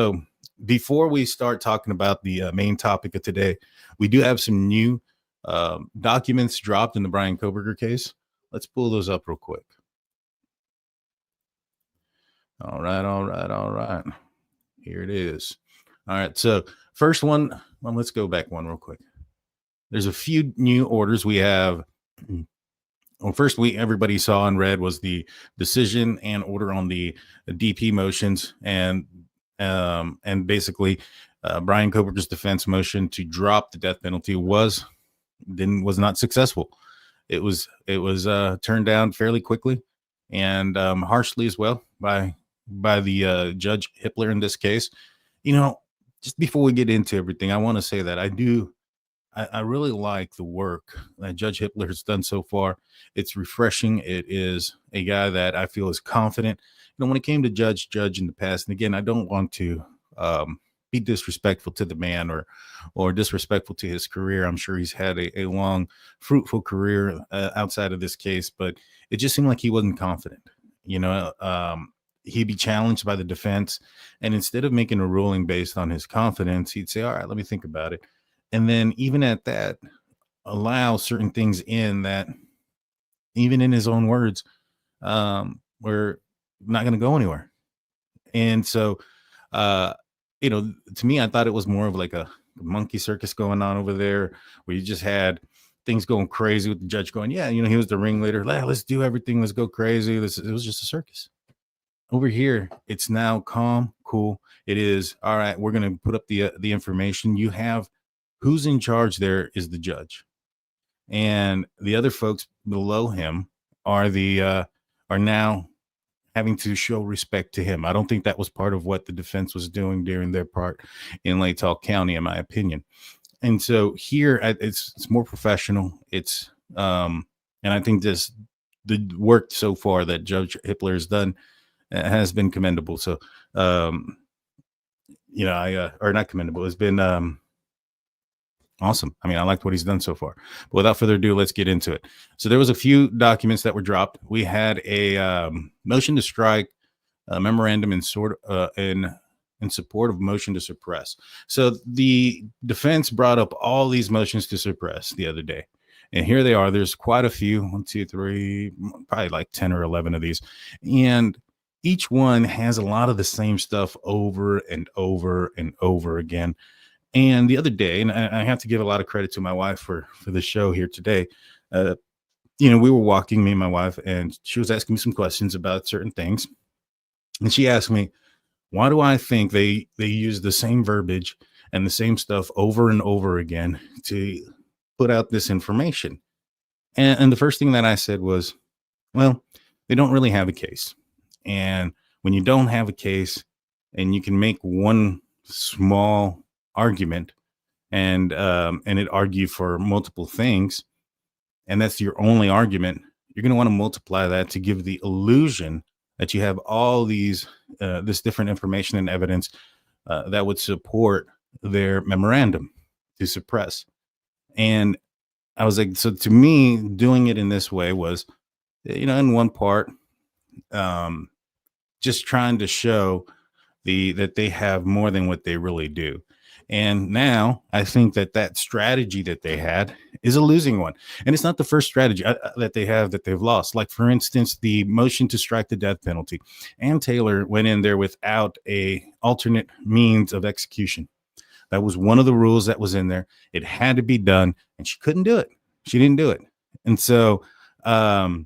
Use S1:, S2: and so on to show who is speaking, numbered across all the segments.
S1: So before we start talking about the main topic of today, we do have some new documents dropped in the Bryan Kohberger case. Let's pull those up real quick. All right. Here it is. All right. So first one, well, let's go back one real quick. There's a few new orders we have. Well, first everybody saw and read was the decision and order on the DP motions, and basically Bryan Kohberger's defense motion to drop the death penalty was not successful. It was turned down fairly quickly and harshly as well by the Judge Hippler in this case. You know, just before we get into everything, I want to say that I really like the work that Judge Hippler has done so far. It's refreshing. It is a guy that I feel is confident. You know, when it came to judge in the past, and again, I don't want to be disrespectful to the man or disrespectful to his career. I'm sure he's had a long, fruitful career outside of this case, but it just seemed like he wasn't confident. You know, he'd be challenged by the defense, and instead of making a ruling based on his confidence, he'd say, all right, let me think about it. And then even at that, allow certain things in that, even in his own words, we're not going to go anywhere. And so, you know, to me, I thought it was more of like a monkey circus going on over there, where you just had things going crazy with the judge going, yeah, you know, he was the ringleader. Let's do everything. Let's go crazy. It was just a circus. Over here, it's now calm, cool. It is, all right, we're going to put up the information. You have who's in charge there is the judge, and the other folks below him are now having to show respect to him. I don't think that was part of what the defense was doing during their part in Latah County, in my opinion. And so here it's more professional. It's and I think the work so far that Judge Hippler has done has been commendable. So you know, or not commendable. It's been awesome. I mean, I liked what he's done so far. But without further ado, let's get into it. So there was a few documents that were dropped. We had a motion to strike, a memorandum in support of motion to suppress. So the defense brought up all these motions to suppress the other day. And here they are. There's quite a few, 1, 2, 3, probably like 10 or 11 of these. And each one has a lot of the same stuff over and over and over again. And the other day, and I have to give a lot of credit to my wife for the show here today. You know, we were walking, me and my wife, and she was asking me some questions about certain things. And she asked me, why do I think they use the same verbiage and the same stuff over and over again to put out this information? And the first thing that I said was, well, they don't really have a case. And when you don't have a case and you can make one small argument and it argue for multiple things, and that's your only argument, you're going to want to multiply that to give the illusion that you have all these this different information and evidence that would support their memorandum to suppress. And I was like, so to me, doing it in this way was, you know, in one part, just trying to show that they have more than what they really do. And now I think that strategy that they had is a losing one. And it's not the first strategy that they have that they've lost. Like, for instance, the motion to strike the death penalty. Ann Taylor went in there without a alternate means of execution. That was one of the rules that was in there. It had to be done, and she couldn't do it. She didn't do it. And so that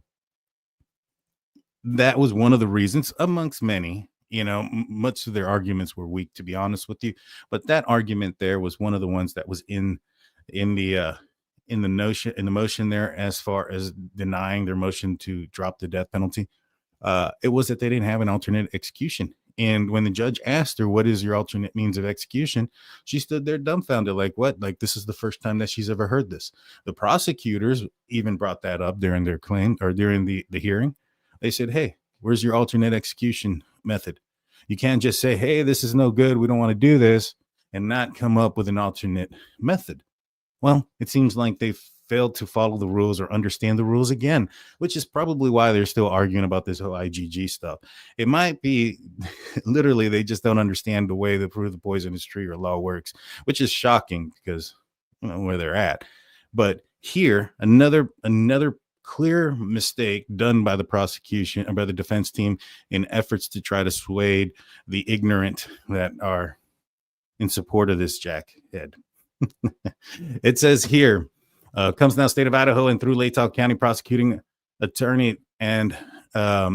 S1: was one of the reasons, amongst many. You know, much of their arguments were weak, to be honest with you. But that argument there was one of the ones that was in the motion there, as far as denying their motion to drop the death penalty. It was that they didn't have an alternate execution. And when the judge asked her, what is your alternate means of execution? She stood there dumbfounded, like, what? Like, this is the first time that she's ever heard this. The prosecutors even brought that up during their claim, or during the hearing. They said, hey, where's your alternate execution method? You can't just say, hey, this is no good, we don't want to do this, and not come up with an alternate method. Well, it seems like they failed to follow the rules or understand the rules again, which is probably why they're still arguing about this whole IgG stuff. It might be literally they just don't understand the way the proof of the poisonous tree or law works, which is shocking because where they're at. But here, another clear mistake done by the prosecution or by the defense team in efforts to try to sway the ignorant that are in support of this jackhead. It says here, comes now state of Idaho and through Latah County prosecuting attorney and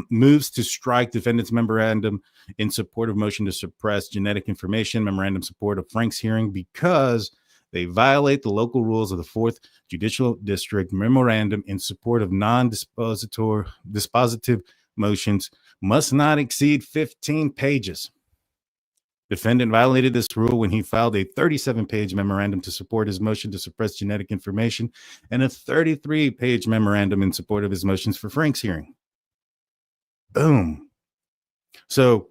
S1: moves to strike defendant's memorandum in support of motion to suppress genetic information, memorandum support of Frank's hearing because they violate the local rules of the 4th Judicial District. Memorandum in support of dispositive motions must not exceed 15 pages. Defendant violated this rule when he filed a 37-page memorandum to support his motion to suppress genetic information and a 33-page memorandum in support of his motions for Frank's hearing. Boom. So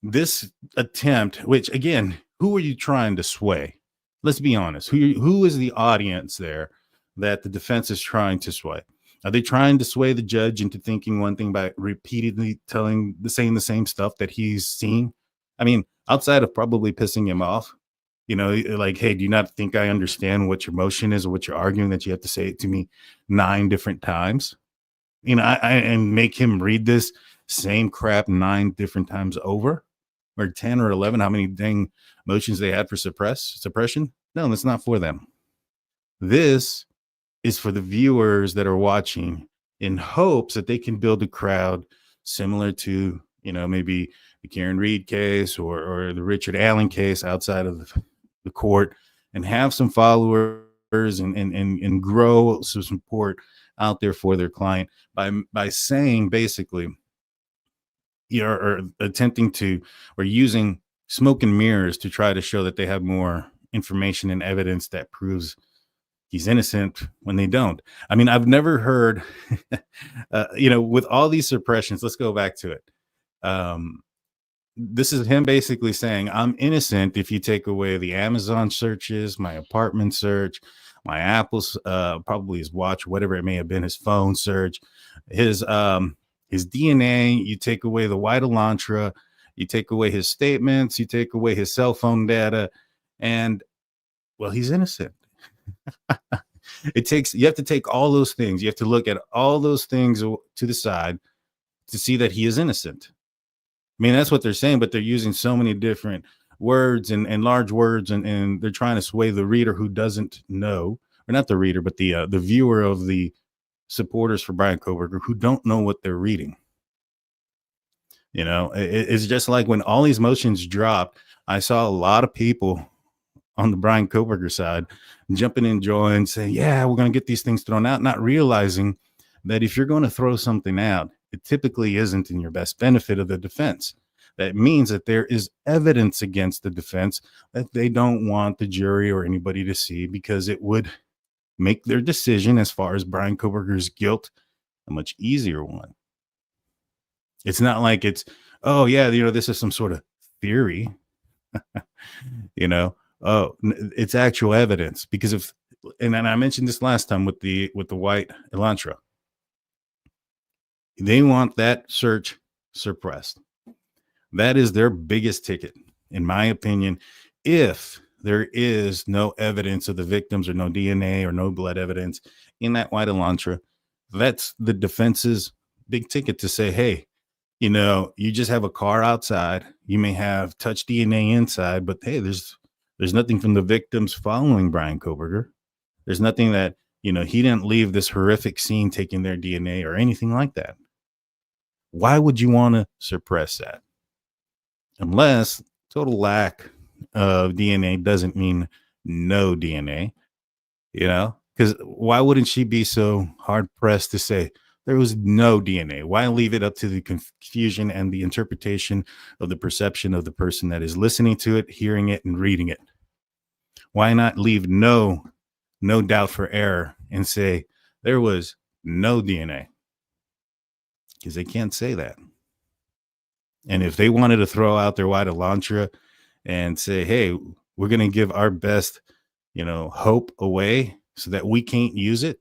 S1: this attempt, which again, who are you trying to sway? Let's be honest. Who is the audience there that the defense is trying to sway? Are they trying to sway the judge into thinking one thing by repeatedly saying the same stuff that he's seen? I mean, outside of probably pissing him off, like, hey, do you not think I understand what your motion is or what you're arguing that you have to say it to me 9 different times? And make him read this same crap 9 different times over, or 10 or 11, how many dang motions they had for suppression? No, that's not for them. This is for the viewers that are watching in hopes that they can build a crowd similar to, maybe the Karen Reed case or the Richard Allen case outside of the court, and have some followers and grow some support out there for their client by saying basically, or attempting to, or using smoke and mirrors to try to show that they have more information and evidence that proves he's innocent when they don't. I mean, I've never heard, with all these suppressions, let's go back to it. This is him basically saying, I'm innocent if you take away the Amazon searches, my apartment search, my Apple's, probably his watch, whatever it may have been, his phone search, his DNA, you take away the white Elantra, you take away his statements, you take away his cell phone data, and well, he's innocent. You have to take all those things. You have to look at all those things to the side to see that he is innocent. I mean, that's what they're saying, but they're using so many different words and large words, and they're trying to sway the reader who doesn't know, or not the reader, but the viewer of the supporters for Bryan Kohberger who don't know what they're reading. It's just like when all these motions dropped, I saw a lot of people on the Bryan Kohberger side jumping in joy and saying, yeah, we're going to get these things thrown out, not realizing that if you're going to throw something out, it typically isn't in your best benefit of the defense. That means that there is evidence against the defense that they don't want the jury or anybody to see, because it would make their decision as far as Bryan Kohberger's guilt a much easier one. It's not like it's, oh yeah, this is some sort of theory. It's actual evidence, because and I mentioned this last time with the white Elantra. They want that search suppressed. That is their biggest ticket, in my opinion. If there is no evidence of the victims, or no DNA or no blood evidence in that white Elantra, that's the defense's big ticket to say, hey, you just have a car outside. You may have touch DNA inside, but hey, there's nothing from the victims following Bryan Kohberger. There's nothing that, he didn't leave this horrific scene taking their DNA or anything like that. Why would you want to suppress that? Unless total lack of DNA doesn't mean no DNA, because why wouldn't she be so hard pressed to say there was no DNA? Why leave it up to the confusion and the interpretation of the perception of the person that is listening to it, hearing it, and reading it? Why not leave no doubt for error and say there was no DNA? Because they can't say that. And if they wanted to throw out their white Elantra and say, hey, we're going to give our best, hope away so that we can't use it.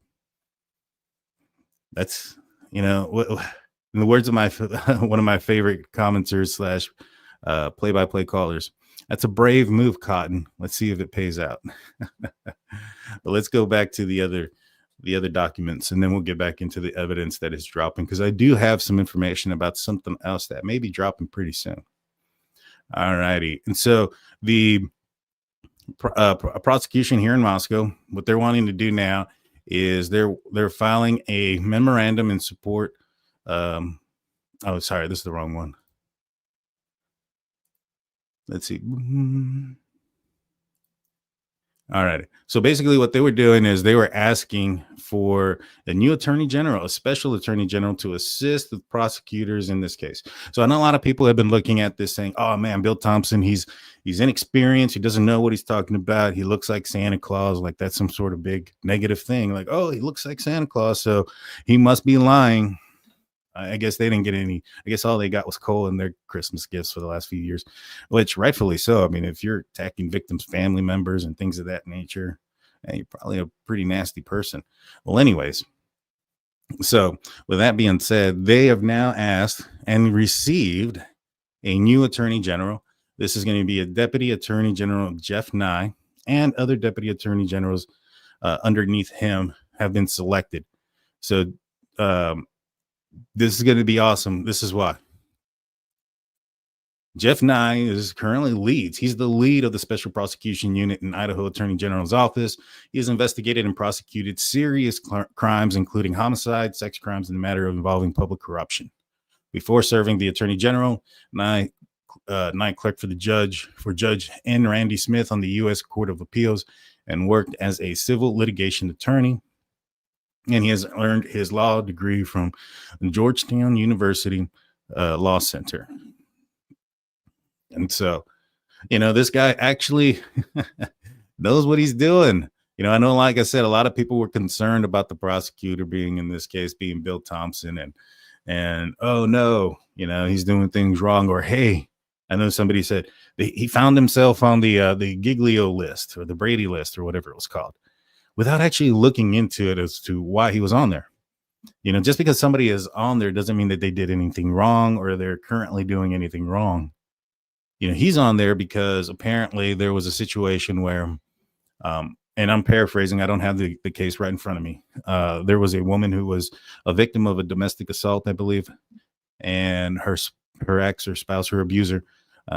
S1: That's, in the words of my one of my favorite commenters slash play-by-play callers, that's a brave move, Cotton. Let's see if it pays out. But let's go back to the other documents, and then we'll get back into the evidence that is dropping, because I do have some information about something else that may be dropping pretty soon. All righty. And so the prosecution here in Moscow, what they're wanting to do now is they're filing a memorandum in support. Oh, sorry, this is the wrong one. Let's see. All right. So basically what they were doing is they were asking for a new attorney general, a special attorney general, to assist with prosecutors in this case. So I know a lot of people have been looking at this saying, oh man, Bill Thompson, he's inexperienced. He doesn't know what he's talking about. He looks like Santa Claus. Like that's some sort of big negative thing. Like, oh, he looks like Santa Claus, so he must be lying. I guess they didn't get any. I guess all they got was coal in their Christmas gifts for the last few years, which rightfully so. I mean, if you're attacking victims' family members and things of that nature, you're probably a pretty nasty person. Well, anyways, so with that being said, they have now asked and received a new attorney general. This is going to be a deputy attorney general, Jeff Nye, and other deputy attorney generals underneath him have been selected. So, this is going to be awesome. This is why. Jeff Nye is currently leads. He's the lead of the Special Prosecution Unit in Idaho Attorney General's office. He has investigated and prosecuted serious crimes, including homicide, sex crimes, and the matter of involving public corruption. Before serving the Attorney General, Nye clerked for Judge N. Randy Smith on the U.S. Court of Appeals and worked as a civil litigation attorney. And he has earned his law degree from Georgetown University Law Center. And so, this guy actually knows what he's doing. I know, like I said, a lot of people were concerned about the prosecutor being, in this case, being Bill Thompson, and oh no, he's doing things wrong. Or, hey, I know somebody said he found himself on the Giglio list or the Brady list or whatever it was called, without actually looking into it as to why he was on there. Just because somebody is on there doesn't mean that they did anything wrong or they're currently doing anything wrong. He's on there because apparently there was a situation where, and I'm paraphrasing, I don't have the case right in front of me. There was a woman who was a victim of a domestic assault, I believe, and her ex or spouse, her abuser,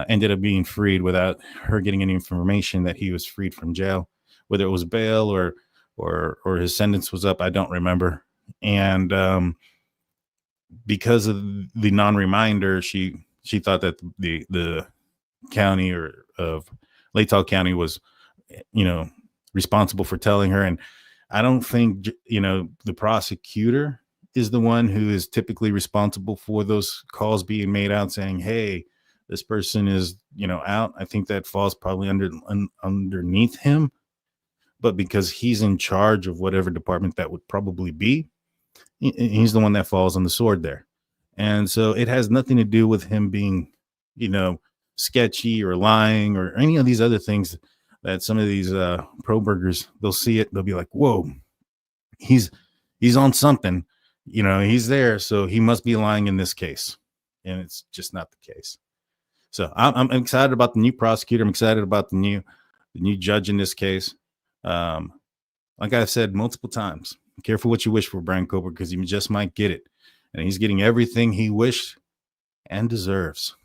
S1: ended up being freed without her getting any information that he was freed from jail, whether it was bail or his sentence was up, I don't remember. And because of the non-reminder, she thought that the county of Latah County was, responsible for telling her. And I don't think, the prosecutor is the one who is typically responsible for those calls being made out saying, hey, this person is, out. I think that falls probably underneath him. But because he's in charge of whatever department that would probably be, he's the one that falls on the sword there. And so it has nothing to do with him being, sketchy or lying or any of these other things that some of these pro-burgers, they'll see it, they'll be like, whoa, he's on something, he's there, so he must be lying in this case. And it's just not the case. So I'm excited about the new prosecutor. I'm excited about the new judge in this case. Like I've said multiple times, careful what you wish for, Bryan Kohberger, because you just might get it. And he's getting everything he wished and deserves.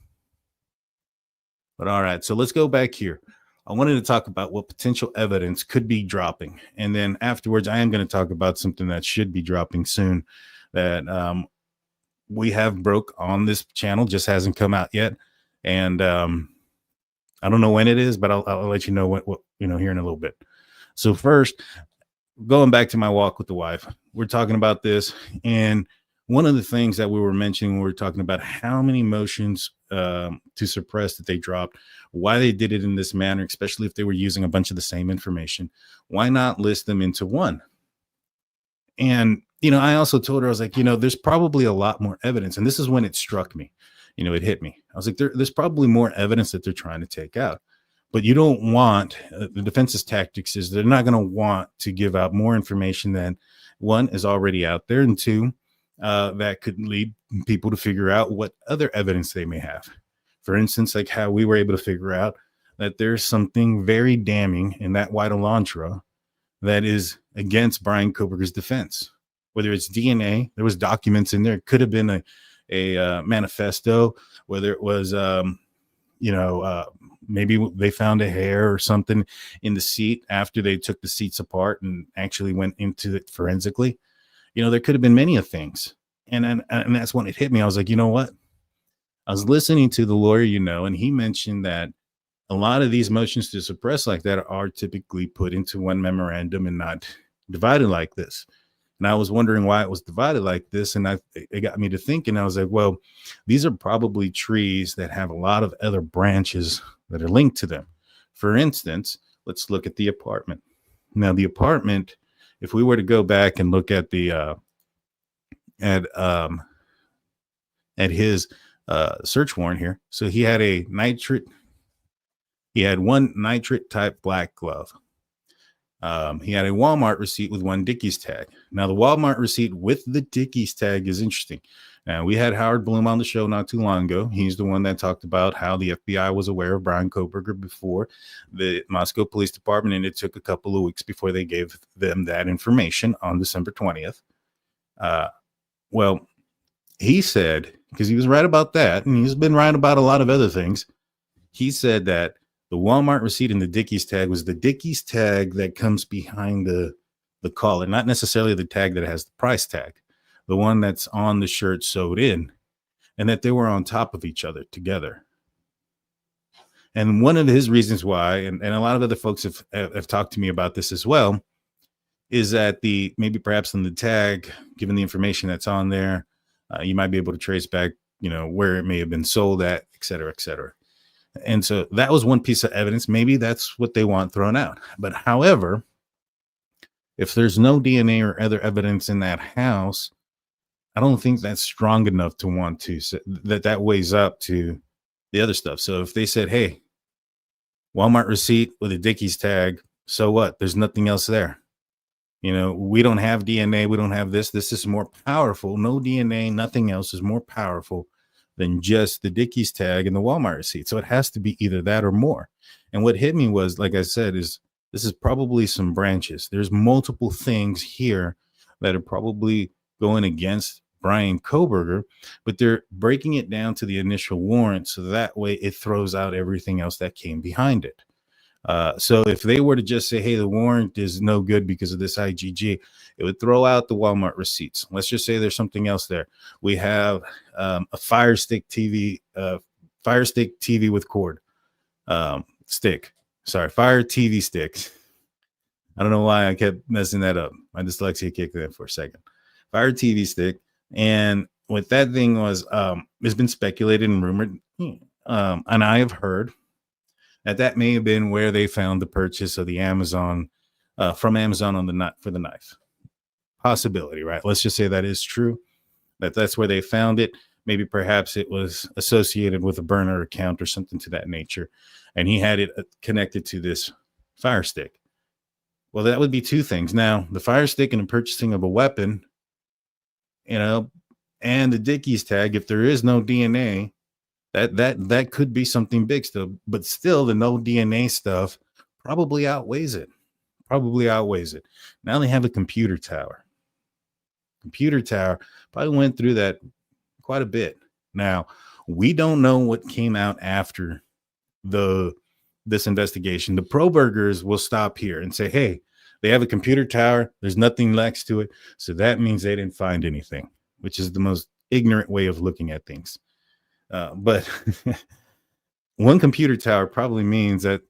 S1: But all right, so let's go back here. I wanted to talk about what potential evidence could be dropping. And then afterwards, I am going to talk about something that should be dropping soon that we have broke on this channel, just hasn't come out yet. And I don't know when it is, but I'll let you know what here in a little bit. So first, going back to my walk with the wife, we're talking about this. And one of the things that we were mentioning, we were talking about how many motions to suppress that they dropped, why they did it in this manner, especially if they were using a bunch of the same information. Why not list them into one? And, I also told her, I was like, there's probably a lot more evidence. And this is when it struck me, it hit me. I was like, there's probably more evidence that they're trying to take out. But you don't want the defense's tactics is they're not going to want to give out more information than one is already out there, and two, that could lead people to figure out what other evidence they may have. For instance, like how we were able to figure out that there's something very damning in that white Elantra that is against Bryan Kohberger's defense. Whether it's DNA, there was documents in there. It could have been a manifesto. Whether it was, maybe they found a hair or something in the seat after they took the seats apart and actually went into it forensically. There could have been many of things. And that's when it hit me. I was like, you know what? I was listening to the lawyer, and he mentioned that a lot of these motions to suppress like that are typically put into one memorandum and not divided like this. And I was wondering why it was divided like this. And it got me to thinking. I was like, well, these are probably trees that have a lot of other branches that are linked to them. For instance, let's look at the apartment. Now, the apartment, if we were to go back and look at the at his search warrant here, so he had one nitrate type black glove. He had a Walmart receipt with one Dickies tag. Now, the Walmart receipt with the Dickies tag is interesting. Now, we had Howard Bloom on the show not too long ago. He's the one that talked about how the FBI was aware of Bryan Kohberger before the Moscow Police Department, and it took a couple of weeks before they gave them that information on December 20th. Well, he said, because he was right about that, and he's been right about a lot of other things, he said that the Walmart receipt and the Dickies tag was the Dickies tag that comes behind the collar, not necessarily the tag that has the price tag, the one that's on the shirt sewed in, and that they were on top of each other together. And one of his reasons why, and a lot of other folks have talked to me about this as well, is that maybe perhaps in the tag, given the information that's on there, you might be able to trace back, where it may have been sold at, et cetera, et cetera. And so that was one piece of evidence. Maybe that's what they want thrown out. But however, if there's no DNA or other evidence in that house, I don't think that's strong enough to want to that weighs up to the other stuff. So if they said, hey, Walmart receipt with a Dickies tag, so what? There's nothing else there. We don't have DNA. We don't have this. This is more powerful. No DNA, nothing else is more powerful than just the Dickies tag and the Walmart receipt. So it has to be either that or more. And what hit me was, like I said, this is probably some branches. There's multiple things here that are probably going against Bryan Kohberger, but they're breaking it down to the initial warrant. So that way it throws out everything else that came behind it. So if they were to just say, hey, the warrant is no good because of this IGG, it would throw out the Walmart receipts. Let's just say there's something else there. We have a Fire Stick TV with cord stick. Sorry, Fire TV stick. I don't know why I kept messing that up. My dyslexia kicked in for a second. Fire TV stick. And what that thing was, has been speculated and rumored, and I have heard that may have been where they found the purchase of the Amazon from Amazon for the knife. Possibility, right? Let's just say that is true. That's where they found it. Maybe perhaps it was associated with a burner account or something to that nature, and he had it connected to this Fire Stick. Well, that would be two things. Now, the Fire Stick and the purchasing of a weapon, and the Dickies tag, if there is no DNA, that could be something big still, but still the no DNA stuff probably outweighs it. Now they have a computer tower. Probably went through that quite a bit. Now, we don't know what came out after this investigation. The Kohbergers will stop here and say, hey, they have a computer tower. There's nothing next to it. So that means they didn't find anything, which is the most ignorant way of looking at things. But one computer tower probably means that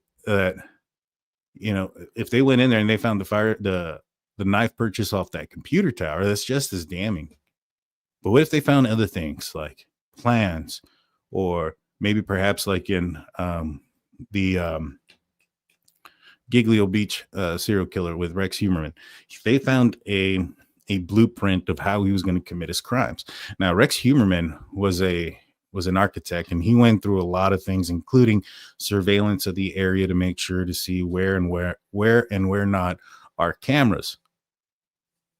S1: if they went in there and they found the knife purchase off that computer tower, that's just as damning. But what if they found other things like plans, or maybe perhaps like in the Giglio Beach serial killer with Rex Humerman, they found a blueprint of how he was going to commit his crimes. Now, Rex Humerman was a was an architect, and he went through a lot of things, including surveillance of the area to make sure to see where not are cameras.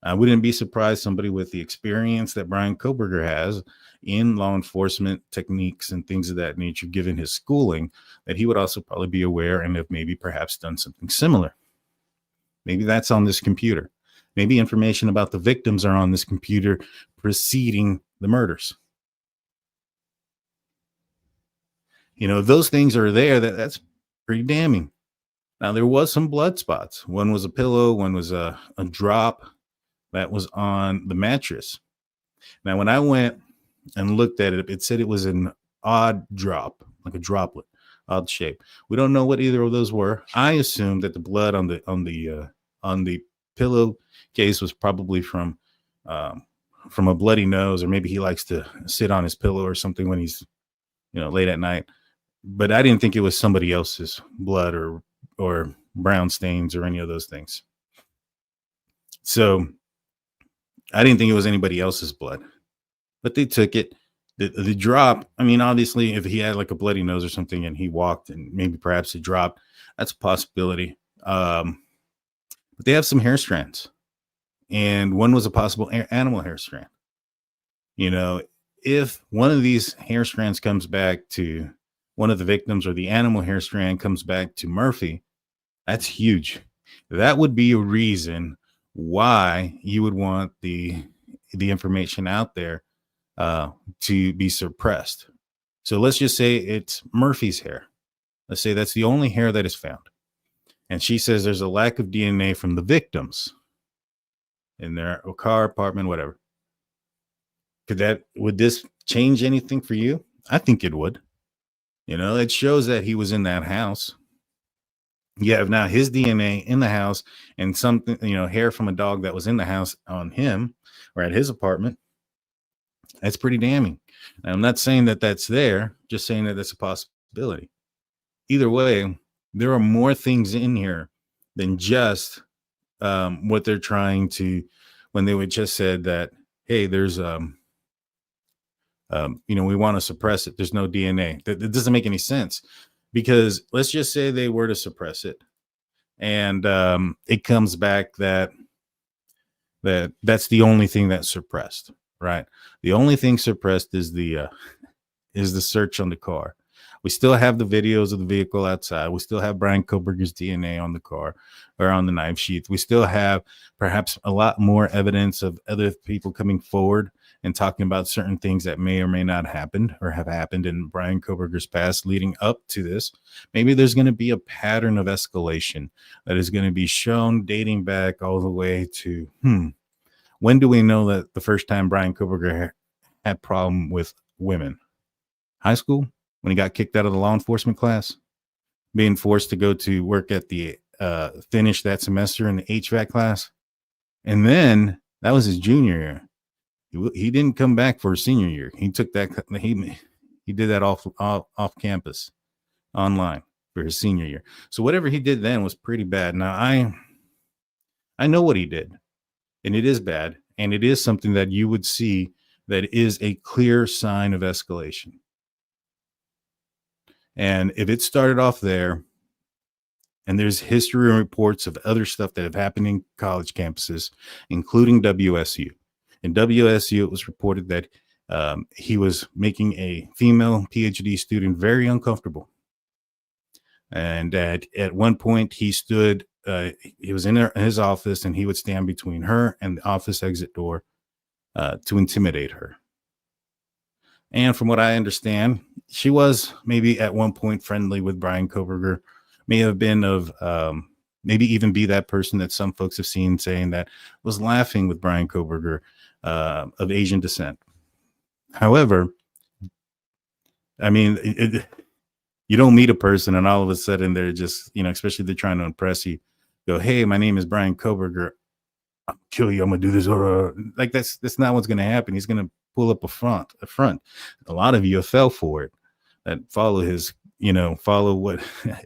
S1: I wouldn't be surprised somebody with the experience that Bryan Kohberger has in law enforcement techniques and things of that nature, given his schooling, that he would also probably be aware and have maybe perhaps done something similar. Maybe that's on this computer. Maybe information about the victims are on this computer preceding the murders. Those things are there. That's pretty damning. Now, there was some blood spots. One was a pillow. One was a drop that was on the mattress. Now, when I went and looked at it, it said it was an odd drop, like a droplet, odd shape. We don't know what either of those were. I assumed that the blood on the pillowcase was probably from a bloody nose, or maybe he likes to sit on his pillow or something when he's late at night. But I didn't think it was somebody else's blood or brown stains or any of those things. So I didn't think it was anybody else's blood, but they took it. The drop, I mean, obviously, if he had like a bloody nose or something and he walked and maybe perhaps it dropped, that's a possibility. But they have some hair strands, and one was a possible animal hair strand. If one of these hair strands comes back to one of the victims, or the animal hair strand comes back to Murphy, that's huge. That would be a reason why you would want the information out there to be suppressed. So let's just say it's Murphy's hair. Let's say that's the only hair that is found. And she says there's a lack of DNA from the victims in their car, apartment, whatever. Would this change anything for you? I think it would. It shows that he was in that house. You have now his DNA in the house and something, hair from a dog that was in the house on him or at his apartment. That's pretty damning. And I'm not saying that that's there, just saying that that's a possibility. Either way, there are more things in here than just what they're trying to, when they would just said that, hey, there's, we want to suppress it. There's no DNA. That doesn't make any sense, because let's just say they were to suppress it, and it comes back that's the only thing that's suppressed, right? The only thing suppressed is the search on the car. We still have the videos of the vehicle outside. We still have Bryan Kohberger's DNA on the car or on the knife sheath. We still have perhaps a lot more evidence of other people coming forward and talking about certain things that may or may not happen or have happened in Bryan Kohberger's past leading up to this. Maybe there's going to be a pattern of escalation that is going to be shown dating back all the way to, when do we know that the first time Bryan Kohberger had problem with women? High school? When he got kicked out of the law enforcement class, being forced to go to work at the finish that semester in the HVAC class. And then that was his junior year. He didn't come back for his senior year. He took that. He did that off campus online for his senior year. So whatever he did then was pretty bad. Now I know what he did, and it is bad. And it is something that you would see that is a clear sign of escalation. And if it started off there, and there's history and reports of other stuff that have happened in college campuses, including WSU. In WSU, it was reported that he was making a female PhD student very uncomfortable. And at one point, he stood, he was in his office, and he would stand between her and the office exit door to intimidate her. And from what I understand, she was maybe at one point friendly with Bryan Kohberger, may have been of, maybe even be that person that some folks have seen saying that was laughing with Bryan Kohberger of Asian descent. However, I mean, you don't meet a person and all of a sudden they're just, especially if they're trying to impress you, go, hey, my name is Bryan Kohberger. I'll kill you. I'm going to do this. Like that's not what's going to happen. He's going to pull up a front. A lot of you fell for it, that follow his, follow what,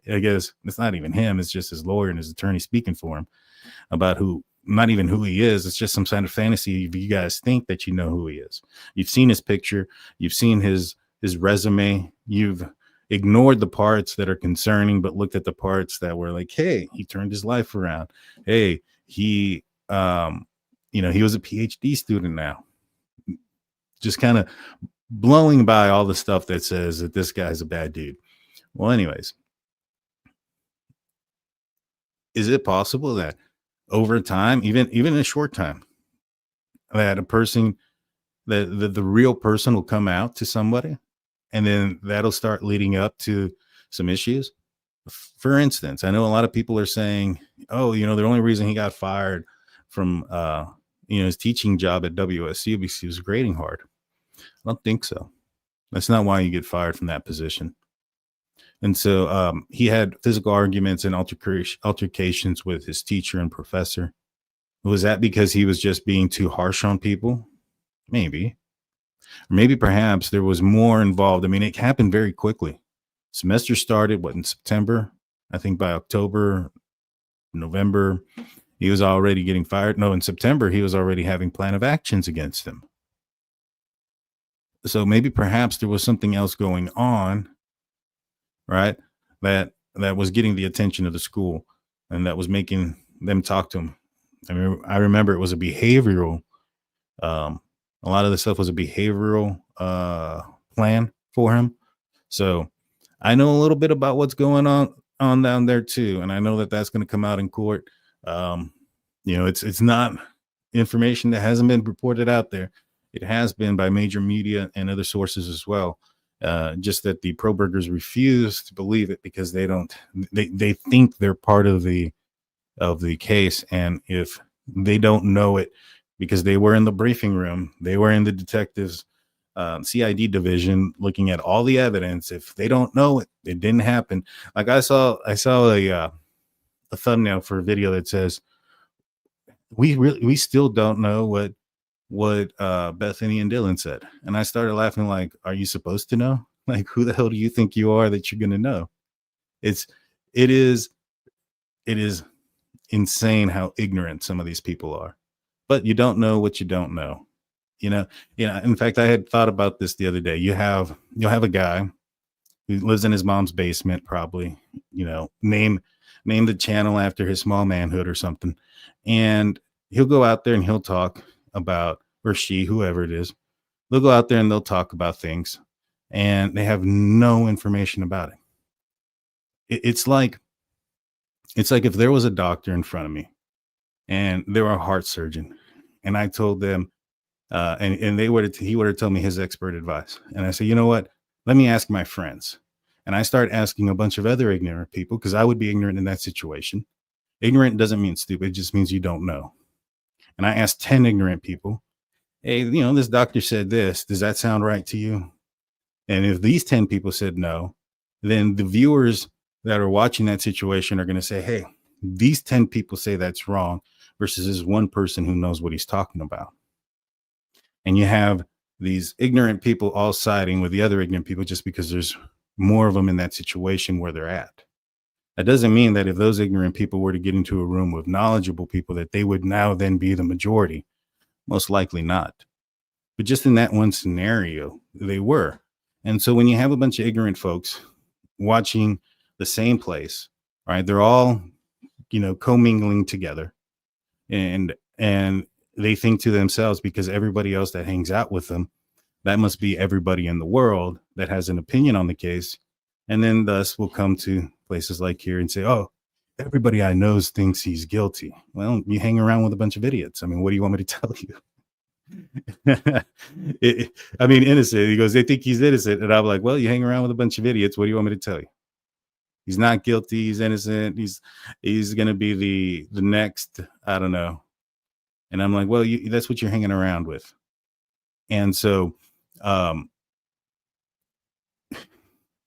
S1: I guess it's not even him. It's just his lawyer and his attorney speaking for him about not even who he is. It's just some kind of fantasy. You guys think that you know who he is. You've seen his picture. You've seen his his resume. You've ignored the parts that are concerning, but looked at the parts that were like, hey, he turned his life around. Hey, he he was a PhD student now. Just kind of blowing by all the stuff that says that this guy's a bad dude. Well, anyways, is it possible that over time, even in a short time, that a person, that the real person will come out to somebody, and then that'll start leading up to some issues? For instance, I know a lot of people are saying, oh, the only reason he got fired from his teaching job at WSU because he was grading hard. I don't think so. That's not why you get fired from that position. And so he had physical arguments and altercations with his teacher and professor. Was that because he was just being too harsh on people? Maybe. Or maybe perhaps there was more involved. I mean, it happened very quickly. Semester started, in September? I think by October, November, he was already getting fired. No, in September, he was already having plan of actions against him. So maybe perhaps there was something else going on, right? That was getting the attention of the school, and that was making them talk to him. I remember it was a behavioral, a lot of the stuff was a behavioral plan for him. So I know a little bit about what's going on down there too. And I know that that's going to come out in court. It's not information that hasn't been reported out there. It has been by major media and other sources as well. Just that the Kohbergers refuse to believe it because they think they're part of the case. And if they don't know it, because they were in the briefing room, they were in the detectives CID division looking at all the evidence. If they don't know it, it didn't happen. Like I saw a thumbnail for a video that says we still don't know what Bethany and Dylan said. And I started laughing, like, are you supposed to know? Like, who the hell do you think you are that you're going to know? It is insane how ignorant some of these people are. But you don't know what you don't know. In fact, I had thought about this the other day. You'll have a guy who lives in his mom's basement, probably, name the channel after his small manhood or something. And he'll go out there and he'll talk about, or she, whoever it is, they'll go out there and they'll talk about things, and they have no information about it. It's like if there was a doctor in front of me and they were a heart surgeon, and I told them, and he would have told me his expert advice. And I say, you know what? Let me ask my friends. And I start asking a bunch of other ignorant people, because I would be ignorant in that situation. Ignorant doesn't mean stupid. It just means you don't know. And I asked 10 ignorant people, hey, this doctor said this. Does that sound right to you? And if these 10 people said no, then the viewers that are watching that situation are going to say, hey, these 10 people say that's wrong, versus this one person who knows what he's talking about. And you have these ignorant people all siding with the other ignorant people just because there's more of them in that situation where they're at. That doesn't mean that if those ignorant people were to get into a room with knowledgeable people, that they would now then be the majority. Most likely not. But just in that one scenario, they were. And so when you have a bunch of ignorant folks watching the same place, right, they're all, commingling together, and they think to themselves, because everybody else that hangs out with them, that must be everybody in the world that has an opinion on the case. And then thus will come to places like here and say, oh, everybody I know thinks he's guilty. Well, you hang around with a bunch of idiots. I mean, what do you want me to tell you? Innocent. He goes, they think he's innocent. And I'm like, well, you hang around with a bunch of idiots. What do you want me to tell you? He's not guilty. He's innocent. He's going to be the next, I don't know. And I'm like, well, that's what you're hanging around with. And so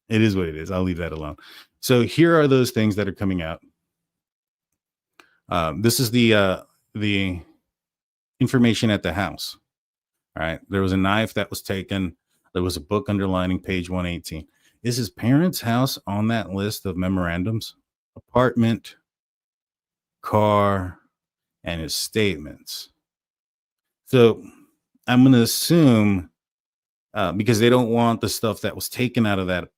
S1: it is what it is. I'll leave that alone. So here are those things that are coming out. This is the information at the house. All right. There was a knife that was taken. There was a book underlining page 118. Is his parents' house on that list of memorandums? Apartment, car, and his statements. So I'm going to assume because they don't want the stuff that was taken out of that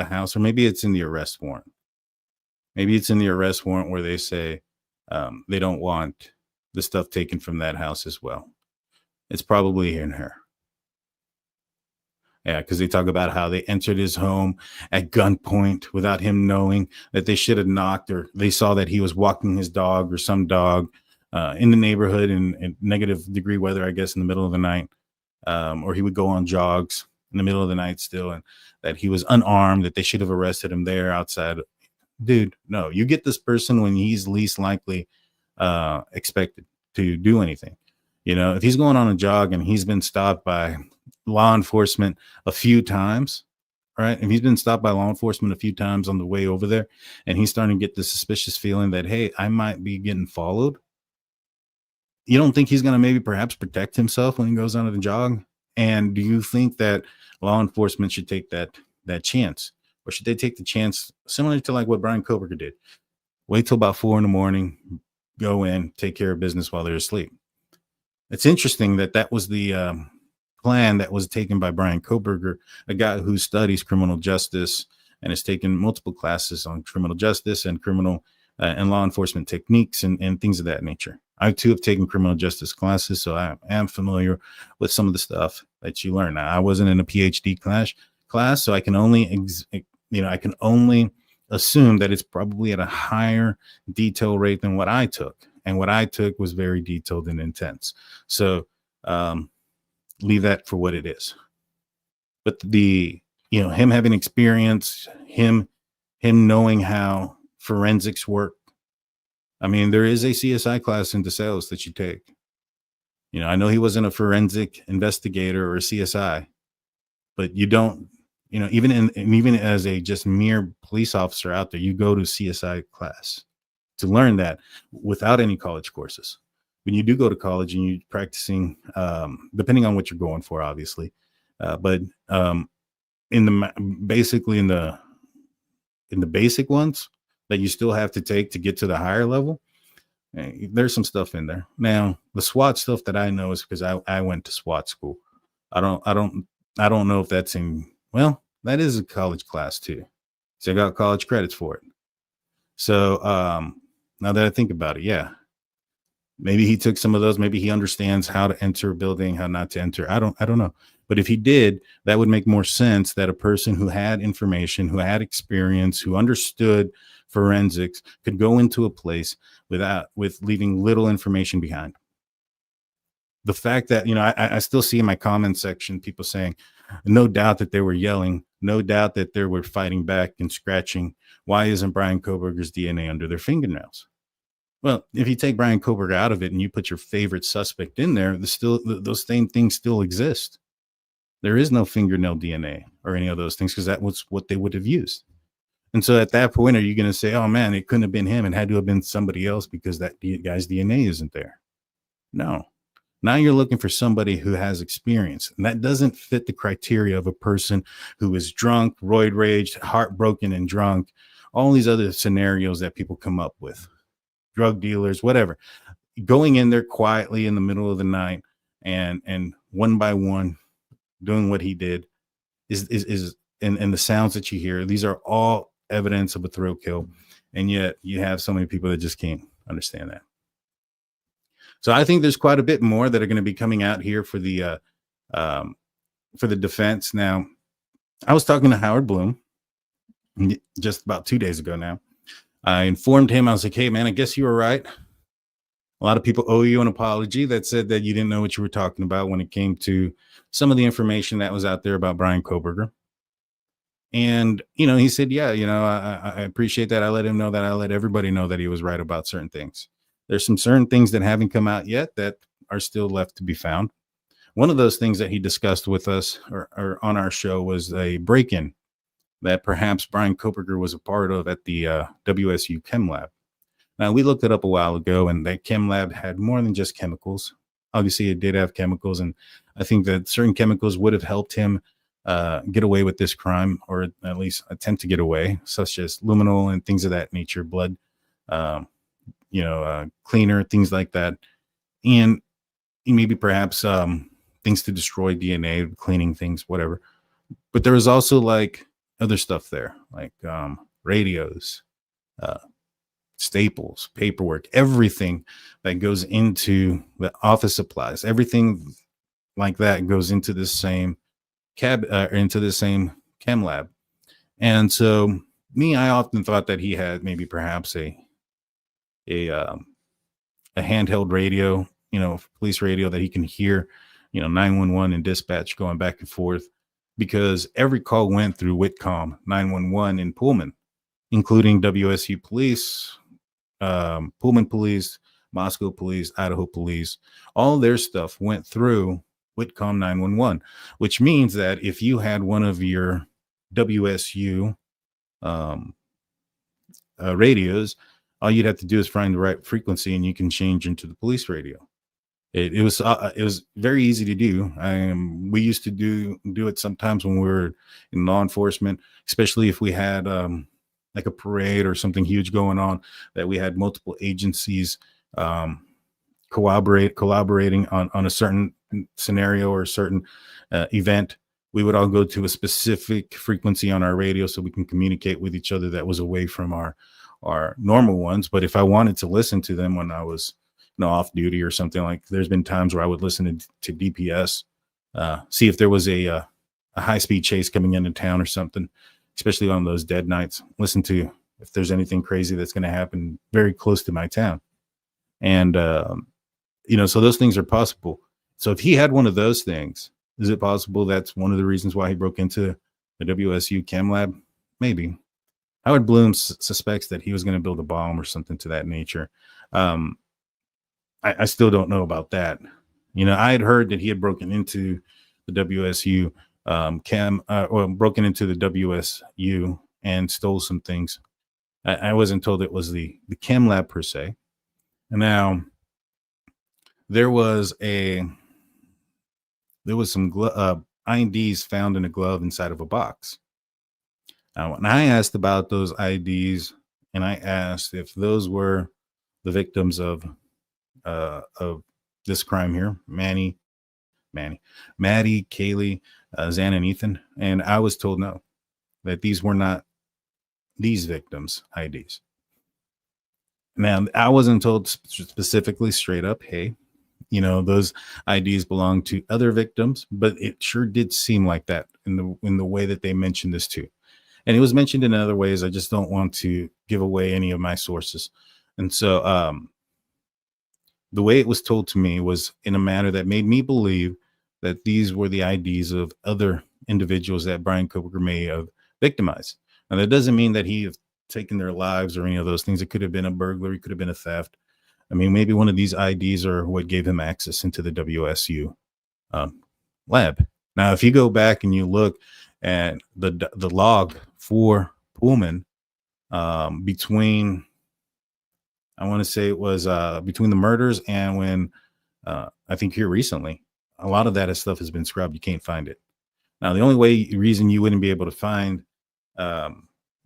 S1: house, or maybe it's in the arrest warrant. Maybe it's in the arrest warrant where they say they don't want the stuff taken from that house as well. It's probably in her. Yeah, because they talk about how they entered his home at gunpoint without him knowing, that they should have knocked, or they saw that he was walking his dog or some dog in the neighborhood in negative degree weather, I guess, in the middle of the night. Or he would go on jogs in the middle of the night still, and that he was unarmed, that they should have arrested him there outside. Dude, no, you get this person when he's least likely expected to do anything. You know, if he's going on a jog and he's been stopped by law enforcement a few times, right? If he's been stopped by law enforcement a few times on the way over there, and he's starting to get this suspicious feeling that, hey, I might be getting followed. You don't think he's going to maybe perhaps protect himself when he goes on a jog? And do you think that law enforcement should take that chance? Or should they take the chance similar to like what Bryan Kohberger did? Wait till about 4 a.m, go in, take care of business while they're asleep. It's interesting that was the plan that was taken by Bryan Kohberger, a guy who studies criminal justice and has taken multiple classes on criminal justice and criminal and law enforcement techniques and things of that nature. I too have taken criminal justice classes, so I am familiar with some of the stuff that you learn. Now, I wasn't in a PhD class, so I can only I can only assume that it's probably at a higher detail rate than what I took. And what I took was very detailed and intense. So leave that for what it is. But him having experience, him knowing how forensics work. I mean, there is a CSI class in DeSales that you take. You know, I know he wasn't a forensic investigator or a CSI, but you don't, even as a just mere police officer out there, you go to CSI class to learn that without any college courses. When you do go to college and you're practicing, depending on what you're going for, obviously, but in the basic ones that you still have to take to get to the higher level, there's some stuff in there. Now, the SWAT stuff that I know is because I went to SWAT school. I don't know if that's well, that is a college class too. So I got college credits for it. So now that I think about it, yeah, maybe he took some of those. Maybe he understands how to enter a building, how not to enter. I don't know. But if he did, that would make more sense that a person who had information, who had experience, who understood forensics could go into a place with leaving little information behind. The fact that, I still see in my comment section people saying, no doubt that they were yelling, no doubt that they were fighting back and scratching. Why isn't Bryan Kohberger's DNA under their fingernails? Well, if you take Bryan Kohberger out of it and you put your favorite suspect in there, those same things still exist. There is no fingernail DNA or any of those things because that was what they would have used. And so at that point, are you going to say, oh man, it couldn't have been him and had to have been somebody else because that guy's DNA isn't there? No. Now you're looking for somebody who has experience, and that doesn't fit the criteria of a person who is drunk, roid raged, heartbroken and drunk, all these other scenarios that people come up with, drug dealers, whatever, going in there quietly in the middle of the night and one by one doing what he did is and the sounds that you hear, these are all evidence of a thrill kill. And yet you have so many people that just can't understand that. So I think there's quite a bit more that are going to be coming out here for the defense. Now, I was talking to Howard Bloom just about 2 days ago now. I informed him, I was like, hey, man, I guess you were right. A lot of people owe you an apology that said that you didn't know what you were talking about when it came to some of the information that was out there about Bryan Kohberger. And, he said, yeah, I appreciate that. I let him know that. I let everybody know that he was right about certain things. There's some certain things that haven't come out yet that are still left to be found. One of those things that he discussed with us or on our show was a break-in that perhaps Bryan Kohberger was a part of at the WSU Chem Lab. Now, we looked it up a while ago, and that Chem Lab had more than just chemicals. Obviously, it did have chemicals, and I think that certain chemicals would have helped him get away with this crime, or at least attempt to get away, such as luminol and things of that nature, blood, cleaner, things like that. And maybe perhaps things to destroy DNA, cleaning things, whatever. But there was also like other stuff there, like radios, staples, paperwork, everything that goes into the office supplies, everything like that goes into this same into the same chem lab. And so I often thought that he had maybe perhaps a handheld radio, police radio that he can hear, 911 and dispatch going back and forth, because every call went through Whitcomb 911 in Pullman, including WSU police, Pullman police, Moscow police, Idaho police. All their stuff went through Whitcomb 911, which means that if you had one of your WSU radios, all you'd have to do is find the right frequency and you can change into the police radio. It was very easy to do. We used to do it sometimes when we were in law enforcement, especially if we had like a parade or something huge going on, that we had multiple agencies collaborating on a certain scenario or a certain event. We would all go to a specific frequency on our radio so we can communicate with each other that was away from our normal ones. But if I wanted to listen to them when I was off duty or something, like there's been times where I would listen to DPS, see if there was a high-speed chase coming into town or something, especially on those dead nights, listen to if there's anything crazy that's going to happen very close to my town. And, so those things are possible. So if he had one of those things, is it possible that's one of the reasons why he broke into the WSU chem lab? Maybe. Howard Bloom suspects that he was going to build a bomb or something to that nature. I still don't know about that. I had heard that he had broken into the WSU broken into the WSU and stole some things. I wasn't told it was the chem lab per se. And now there was some IDs found in a glove inside of a box. Now, when I asked about those IDs, and I asked if those were the victims of this crime here, Maddie, Kaylee, Xana, and Ethan, and I was told no, that these were not these victims' IDs. Now, I wasn't told specifically straight up, hey, those IDs belong to other victims, but it sure did seem like that in the way that they mentioned this too. And it was mentioned in other ways. I just don't want to give away any of my sources. And so the way it was told to me was in a manner that made me believe that these were the IDs of other individuals that Bryan Kohberger may have victimized. Now, that doesn't mean that he has taken their lives or any of those things. It could have been a burglary, could have been a theft. I mean, maybe one of these IDs are what gave him access into the WSU lab. Now, if you go back and you look at the log for Pullman between, I want to say it was between the murders and when I think here recently, a lot of that stuff has been scrubbed. You can't find it. Now, the only reason you wouldn't be able to find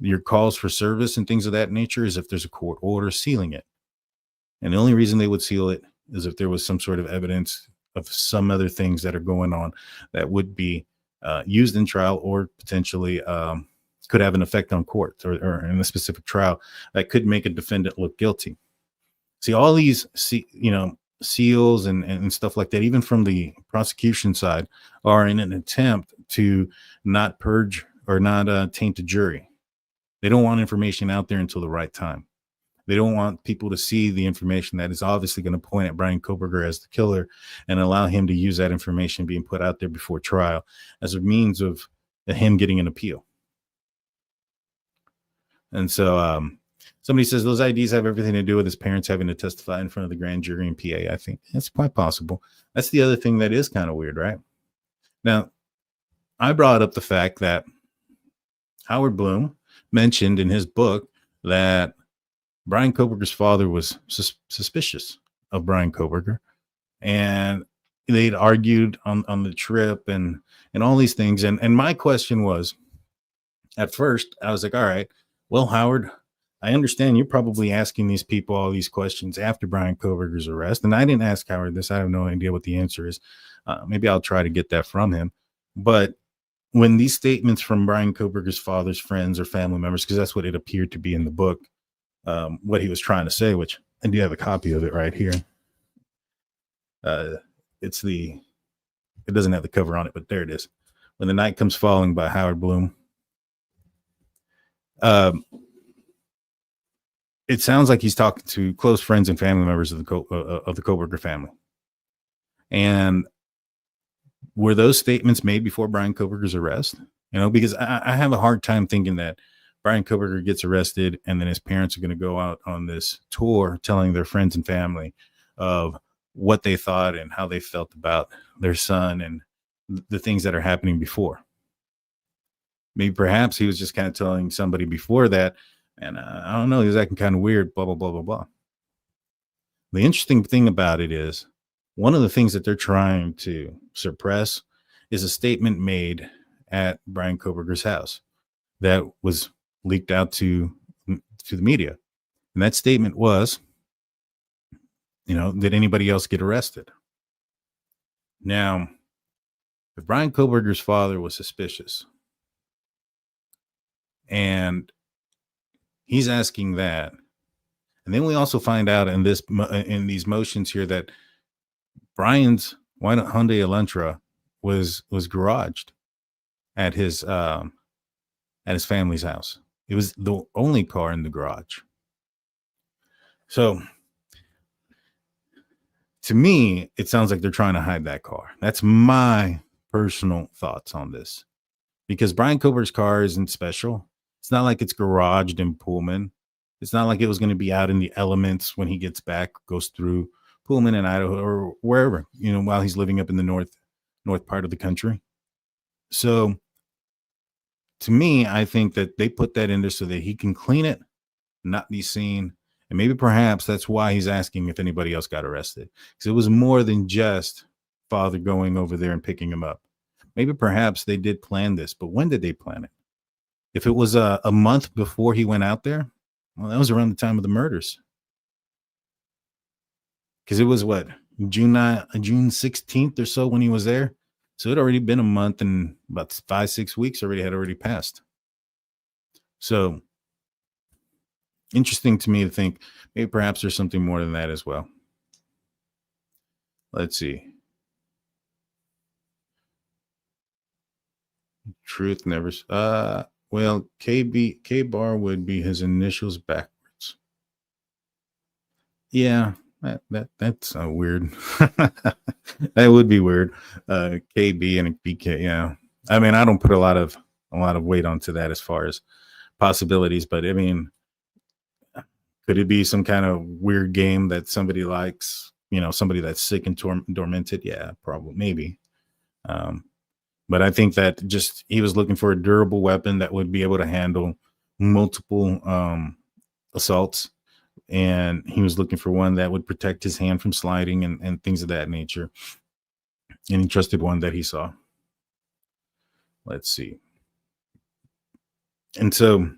S1: your calls for service and things of that nature is if there's a court order sealing it. And the only reason they would seal it is if there was some sort of evidence of some other things that are going on that would be used in trial or potentially could have an effect on court or in a specific trial that could make a defendant look guilty. See, all these, seals and stuff like that, even from the prosecution side, are in an attempt to not purge or not taint the jury. They don't want information out there until the right time. They don't want people to see the information that is obviously going to point at Bryan Kohberger as the killer and allow him to use that information being put out there before trial as a means of him getting an appeal. And so somebody says those IDs have everything to do with his parents having to testify in front of the grand jury in PA. I think that's quite possible. That's the other thing that is kind of weird, right? Now, I brought up the fact that Howard Bloom mentioned in his book that Bryan Kohberger's father was suspicious of Bryan Kohberger, and they'd argued on the trip and all these things. And my question was, at first, I was like, all right, well, Howard, I understand you're probably asking these people all these questions after Bryan Kohberger's arrest. And I didn't ask Howard this. I have no idea what the answer is. Maybe I'll try to get that from him. But when these statements from Bryan Kohberger's father's friends or family members, because that's what it appeared to be in the book, what he was trying to say, which I do have a copy of it right here. It doesn't have the cover on it, but there it is. When the Night Comes Falling by Howard Bloom. It sounds like he's talking to close friends and family members of the Kohberger family. And were those statements made before Bryan Kohberger's arrest? Because I have a hard time thinking that Bryan Kohberger gets arrested and then his parents are going to go out on this tour telling their friends and family of what they thought and how they felt about their son and the things that are happening before. Maybe perhaps he was just kind of telling somebody before that, and I don't know, he was acting kind of weird, blah, blah, blah, blah, blah. The interesting thing about it is one of the things that they're trying to suppress is a statement made at Bryan Kohberger's house that was leaked out to the media. And that statement was, did anybody else get arrested? Now, if Bryan Kohberger's father was suspicious and he's asking that, and then we also find out in these motions here that Bryan's white Hyundai Elantra was garaged at his family's house. It was the only car in the garage. So to me, it sounds like they're trying to hide that car. That's my personal thoughts on this, because Bryan Kohberger's car isn't special. It's not like it's garaged in Pullman. It's not like it was going to be out in the elements when he gets back, goes through Pullman and Idaho or wherever, while he's living up in the north part of the country. So to me, I think that they put that in there so that he can clean it, not be seen. And maybe perhaps that's why he's asking if anybody else got arrested, because it was more than just father going over there and picking him up. Maybe perhaps they did plan this, but when did they plan it? If it was a month before he went out there, well, that was around the time of the murders. Because it was June 16th or so when he was there. So it had already been a month, and about 5-6 weeks had already passed. So interesting to me to think maybe perhaps there's something more than that as well. Let's see. Truth never. Well, K bar would be his initials backwards. Yeah, that's weird. That would be weird. KB and a BK. Yeah, I mean, I don't put a lot of weight onto that as far as possibilities, but I mean, could it be some kind of weird game that somebody likes? Somebody that's sick and tormented. Yeah, probably, maybe. But I think that just he was looking for a durable weapon that would be able to handle multiple assaults. And he was looking for one that would protect his hand from sliding and things of that nature. And he trusted one that he saw. Let's see. And so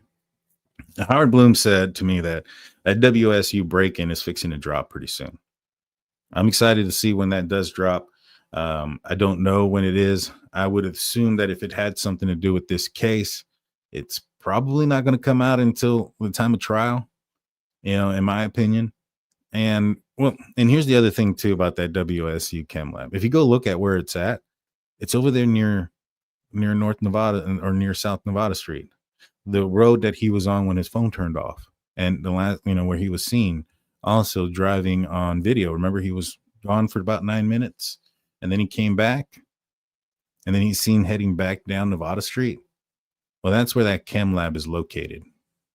S1: Howard Bloom said to me that WSU break-in is fixing to drop pretty soon. I'm excited to see when that does drop. I don't know when it is. I would assume that if it had something to do with this case, it's probably not going to come out until the time of trial, in my opinion. And here's the other thing too about that WSU Chem Lab. If you go look at where it's at, it's over there near North Nevada or near South Nevada Street, the road that he was on when his phone turned off, and the last, where he was seen also driving on video. Remember, he was gone for about 9 minutes. And then he came back, and then he's seen heading back down Nevada Street. Well, that's where that chem lab is located,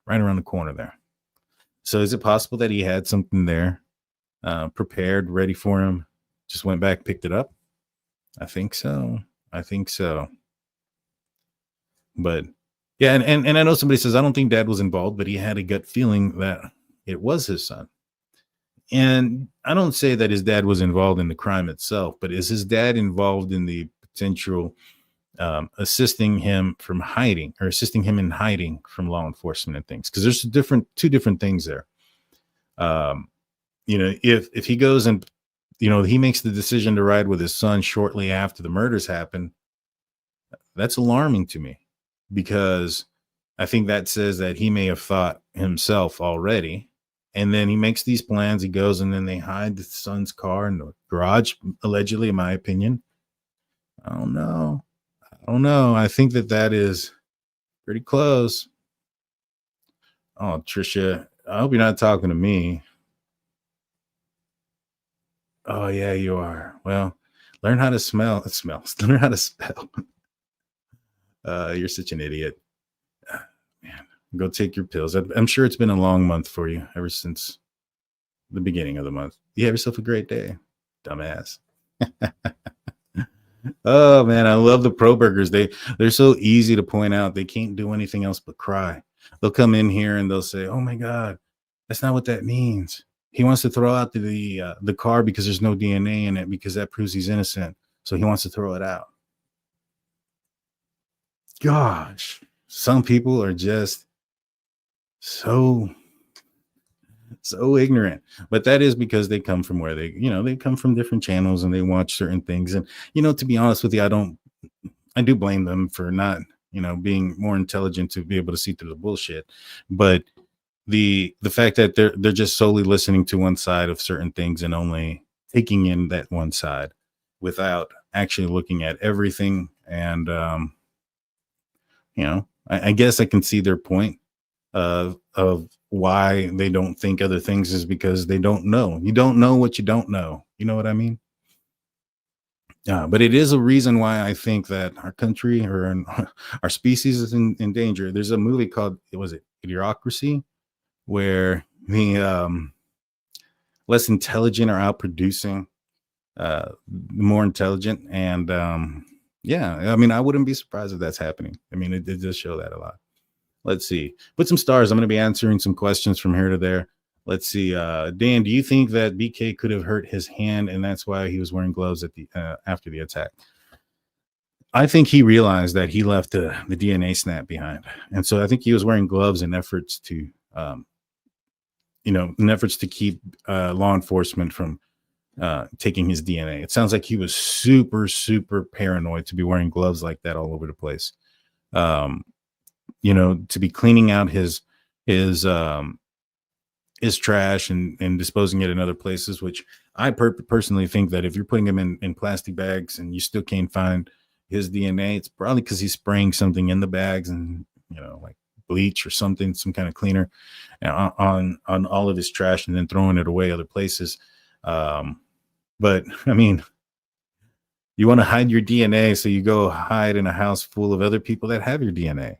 S1: right around the corner there. So is it possible that he had something there prepared, ready for him, just went back, picked it up? I think so. But yeah, and I know somebody says, I don't think dad was involved, but he had a gut feeling that it was his son. And I don't say that his dad was involved in the crime itself, but is his dad involved in the potential assisting him from hiding, or assisting him in hiding from law enforcement and things. Because there's two different things there. If he goes and, he makes the decision to ride with his son shortly after the murders happen, that's alarming to me, because I think that says that he may have thought himself already. And then he makes these plans. He goes, and then they hide the son's car in the garage, allegedly, in my opinion. I don't know. I think that is pretty close. Oh, Trisha, I hope you're not talking to me. Oh, yeah, you are. Well, learn how to smell. It smells. Learn how to spell. You're such an idiot. Man, go take your pills. I'm sure it's been a long month for you ever since the beginning of the month. You have yourself a great day, dumbass. Oh man, I love the Kohbergers. They're so easy to point out. They can't do anything else but cry. They'll come in here and they'll say, "Oh my God, that's not what that means. He wants to throw out the car because there's no DNA in it, because that proves he's innocent. So he wants to throw it out." Gosh, some people are just so ignorant, but that is because they come from where they come from different channels, and they watch certain things. And to be honest with you, I do blame them for not being more intelligent to be able to see through the bullshit. But the fact that they're just solely listening to one side of certain things and only taking in that one side without actually looking at everything. And I guess I can see their point of why they don't think other things, is because they don't know. You don't know what you don't know. You know what I mean? But it is a reason why I think that our country, or our species, is in danger. There's a movie called, was it Idiocracy, where the less intelligent are outproducing the more intelligent. And yeah, I mean, I wouldn't be surprised if that's happening. I mean, it does show that a lot. Let's see. Put some stars. I'm going to be answering some questions from here to there. Let's see. Dan, do you think that BK could have hurt his hand, and that's why he was wearing gloves at the after the attack? I think he realized that he left the DNA snap behind, and so I think he was wearing gloves in efforts to, keep law enforcement from taking his DNA. It sounds like he was super, super paranoid to be wearing gloves like that all over the place. To be cleaning out his trash and disposing it in other places, which I personally think that if you're putting him in plastic bags and you still can't find his DNA, it's probably because he's spraying something in the bags, and like bleach or something, some kind of cleaner on all of his trash, and then throwing it away other places. But I mean, you want to hide your DNA, so you go hide in a house full of other people that have your DNA.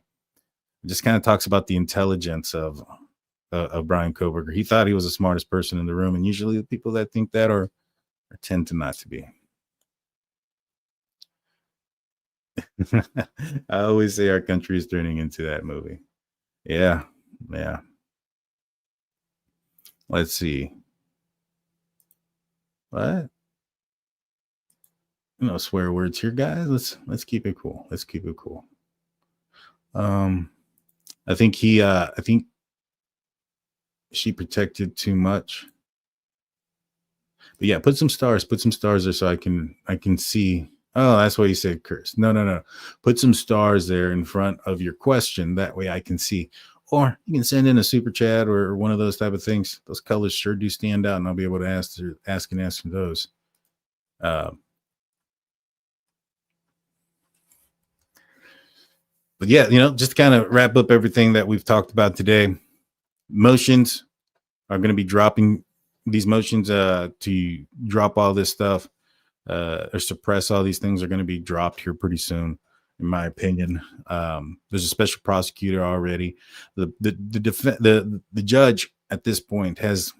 S1: It just kind of talks about the intelligence of Bryan Kohberger. He thought he was the smartest person in the room, and usually the people that think that are tend to not to be. I always say our country is turning into that movie. Yeah. Let's see. What? No swear words here, guys. Let's keep it cool. I think she protected too much. But yeah, put some stars there so I can see. Oh, that's why you said curse. No. Put some stars there in front of your question. That way I can see. Or you can send in a super chat or one of those type of things. Those colors sure do stand out, and I'll be able to ask those. But yeah, just to kind of wrap up everything that we've talked about today. Motions are going to be dropping these motions to drop all this stuff or suppress all these things are going to be dropped here pretty soon, in my opinion. There's a special prosecutor already. The judge at this point has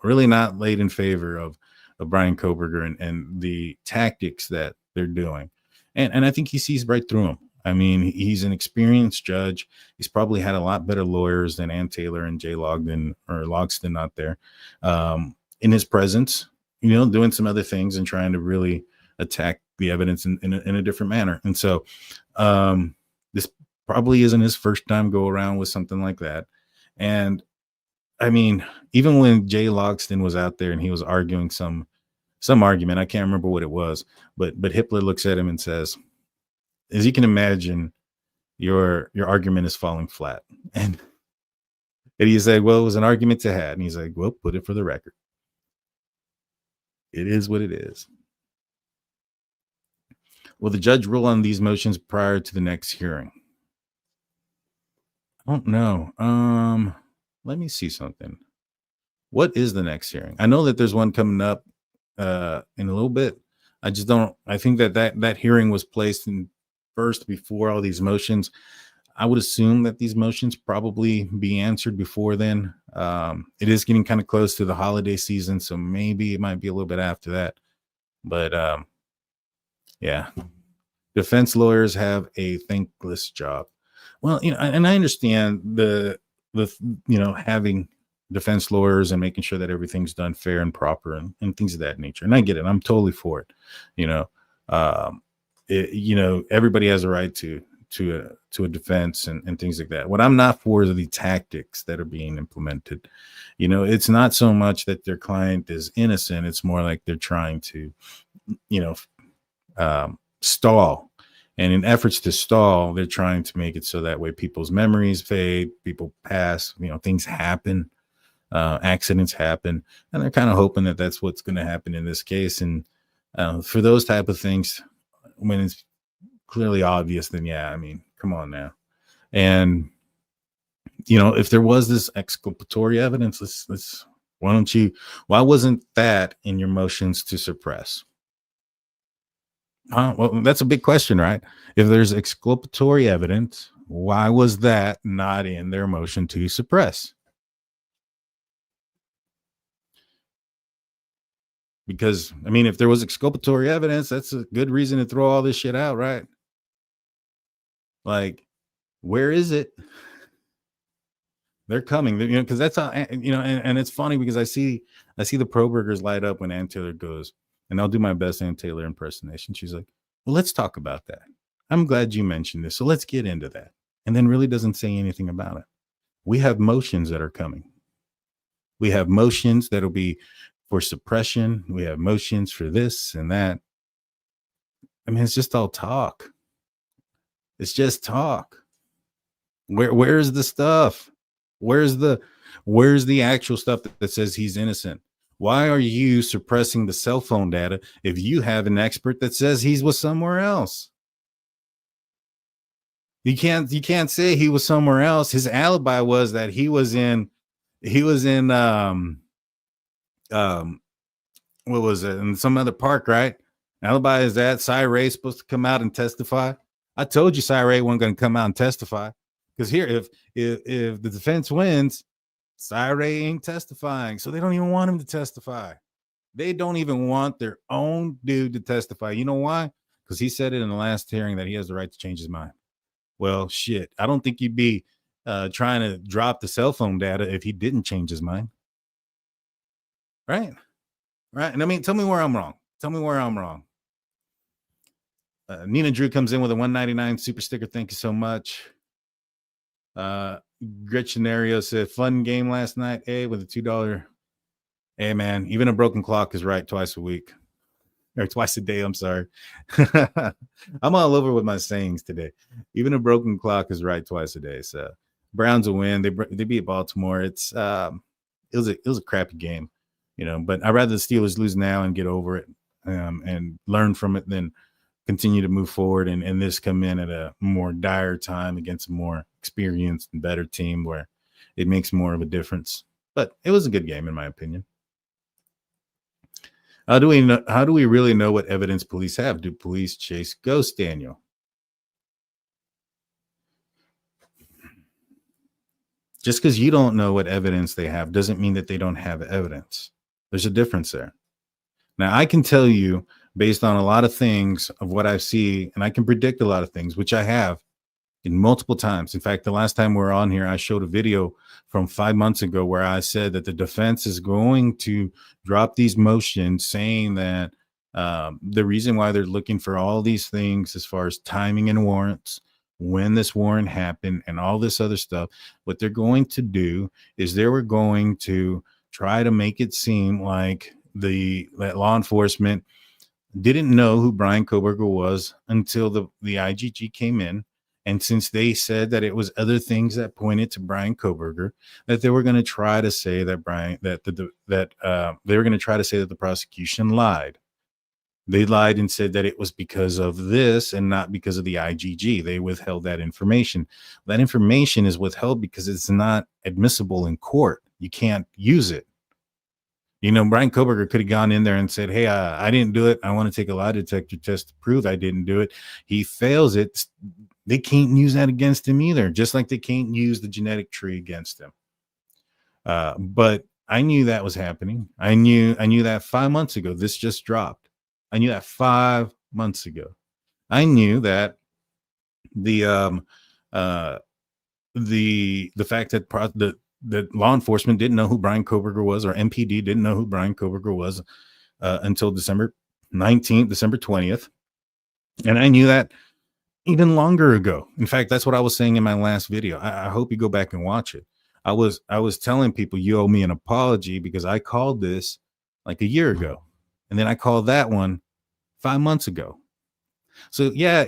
S1: really not laid in favor of Bryan Kohberger and the tactics that they're doing. And I think he sees right through them. I mean, he's an experienced judge. He's probably had a lot better lawyers than Ann Taylor and Jay Logston out there in his presence, doing some other things and trying to really attack the evidence in a different manner. And so this probably isn't his first time go around with something like that. And I mean, even when Jay Logston was out there and he was arguing some argument, I can't remember what it was, but Hitler looks at him and says, as you can imagine, your argument is falling flat. And he said, well, it was an argument to have. And he's like, well, put it for the record. It is what it is. Will the judge rule on these motions prior to the next hearing? I don't know. Let me see something. What is the next hearing? I know that there's one coming up in a little bit. I just don't. I think that hearing was placed in first before all these motions. I would assume that these motions probably be answered before then. It is getting kind of close to the holiday season, so maybe it might be a little bit after that. But yeah, defense lawyers have a thankless job. Well, and I understand the having defense lawyers and making sure that everything's done fair and proper and things of that nature. And I get it. I'm totally for it. Everybody has a right to a defense and things like that. What I'm not for is the tactics that are being implemented. It's not so much that their client is innocent. It's more like they're trying to, stall. And in efforts to stall, they're trying to make it so that way people's memories fade, people pass, things happen, accidents happen. And they're kind of hoping that that's what's going to happen in this case. And for those type of things, when it's clearly obvious, then yeah, I mean, come on now. And if there was this exculpatory evidence, why wasn't that in your motions to suppress? Well, that's a big question, right? If there's exculpatory evidence, why was that not in their motion to suppress? Because, I mean, if there was exculpatory evidence, that's a good reason to throw all this shit out, right? Like, where is it? They're coming, because that's how, and it's funny because I see the Kohbergers light up when Ann Taylor goes, and I'll do my best Ann Taylor impersonation. She's like, well, let's talk about that. I'm glad you mentioned this. So let's get into that. And then really doesn't say anything about it. We have motions that are coming. We have motions that'll be for suppression. We have motions for this and that. I mean, it's just all talk. It's just talk. Where's the stuff? Where's the actual stuff that says he's innocent? Why are you suppressing the cell phone data if you have an expert that says he was somewhere else? You can't say he was somewhere else. His alibi was that he was in what was it, in some other park, right? Alibi is that Cy Ray's supposed to come out and testify. I told you Cy Ray wasn't going to come out and testify, because here, if the defense wins, Cy Ray ain't testifying, so they don't even want him to testify. They don't even want their own dude to testify. You know why? Because he said it in the last hearing that he has the right to change his mind. Well, shit, I don't think you'd be trying to drop the cell phone data if he didn't change his mind. Right? And I mean, tell me where I'm wrong. Nina Drew comes in with a $1.99 super sticker. Thank you so much. Gretchenario said, fun game last night. Hey, with a $2. Hey, man, even a broken clock is right twice a week. Or twice a day, I'm sorry. I'm all over with my sayings today. Even a broken clock is right twice a day. So Browns will win. They beat Baltimore. It was a crappy game, but I'd rather the Steelers lose now and get over it and learn from it than continue to move forward and this come in at a more dire time against a more experienced and better team where it makes more of a difference. But it was a good game in my opinion. How do we really know what evidence police have? Do police chase ghosts, Daniel? Just because you don't know what evidence they have doesn't mean that they don't have evidence. There's a difference there. Now, I can tell you based on a lot of things of what I see, and I can predict a lot of things, which I have in multiple times. In fact, the last time we were on here, I showed a video from 5 months ago where I said that the defense is going to drop these motions saying that The reason why they're looking for all these things as far as timing and warrants, when this warrant happened, and all this other stuff, what they're going to do is they were going to try to make it seem like that law enforcement didn't know who Bryan Kohberger was until the IGG came in. And since they said that it was other things that pointed to Bryan Kohberger, that they were going to try to say that they were going to try to say that the prosecution lied. They lied and said that it was because of this and not because of the IGG. They withheld that information. That information is withheld because it's not admissible in court. You can't use it. Bryan Kohberger could have gone in there and said, hey, I didn't do it. I want to take a lie detector test to prove I didn't do it. He fails it. They can't use that against him either, just like they can't use the genetic tree against him. But I knew that was happening. I knew that 5 months ago. This just dropped. I knew that 5 months ago. I knew that the fact that law enforcement didn't know who Bryan Kohberger was, or MPD didn't know who Bryan Kohberger was until December 19th, December 20th. And I knew that even longer ago. In fact, that's what I was saying in my last video. I hope you go back and watch it. I was telling people, you owe me an apology because I called this like a year ago. And then I called that one 5 months ago. So yeah,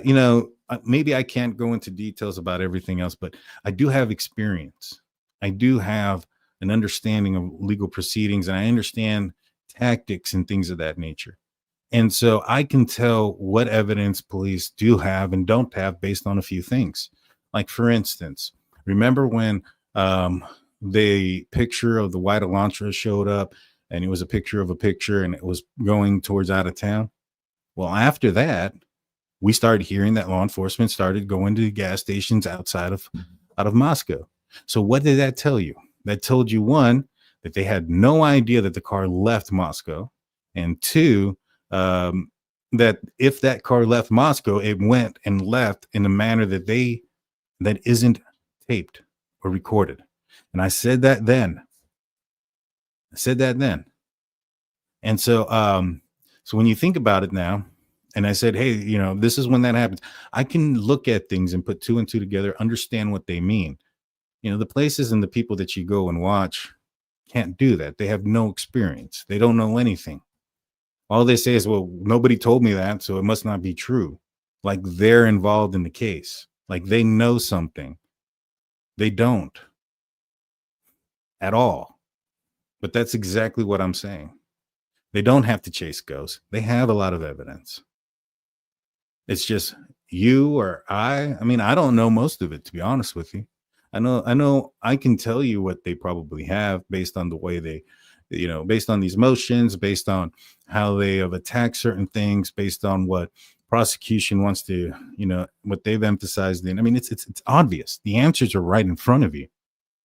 S1: maybe I can't go into details about everything else, but I do have experience. I do have an understanding of legal proceedings, and I understand tactics and things of that nature. And so I can tell what evidence police do have and don't have based on a few things. Like, for instance, remember when the picture of the white Elantra showed up, and it was a picture of a picture, and it was going towards out of town? Well, after that, we started hearing that law enforcement started going to gas stations outside of Moscow. So what did that tell you? That told you, one, that they had no idea that the car left Moscow, and two, that if that car left Moscow, it went and left in a manner that isn't taped or recorded. And I said that then. And so, so when you think about it now, and I said, hey, this is when that happens. I can look at things and put two and two together, understand what they mean. The places and the people that you go and watch can't do that. They have no experience. They don't know anything. All they say is, well, nobody told me that, so it must not be true. Like they're involved in the case. Like they know something. They don't at all. But that's exactly what I'm saying. They don't have to chase ghosts. They have a lot of evidence. It's just you or I mean, I don't know most of it, to be honest with you. I know I can tell you what they probably have based on the way they, based on these motions, based on how they have attacked certain things, based on what prosecution wants to, what they've emphasized in. I mean, it's obvious. The answers are right in front of you,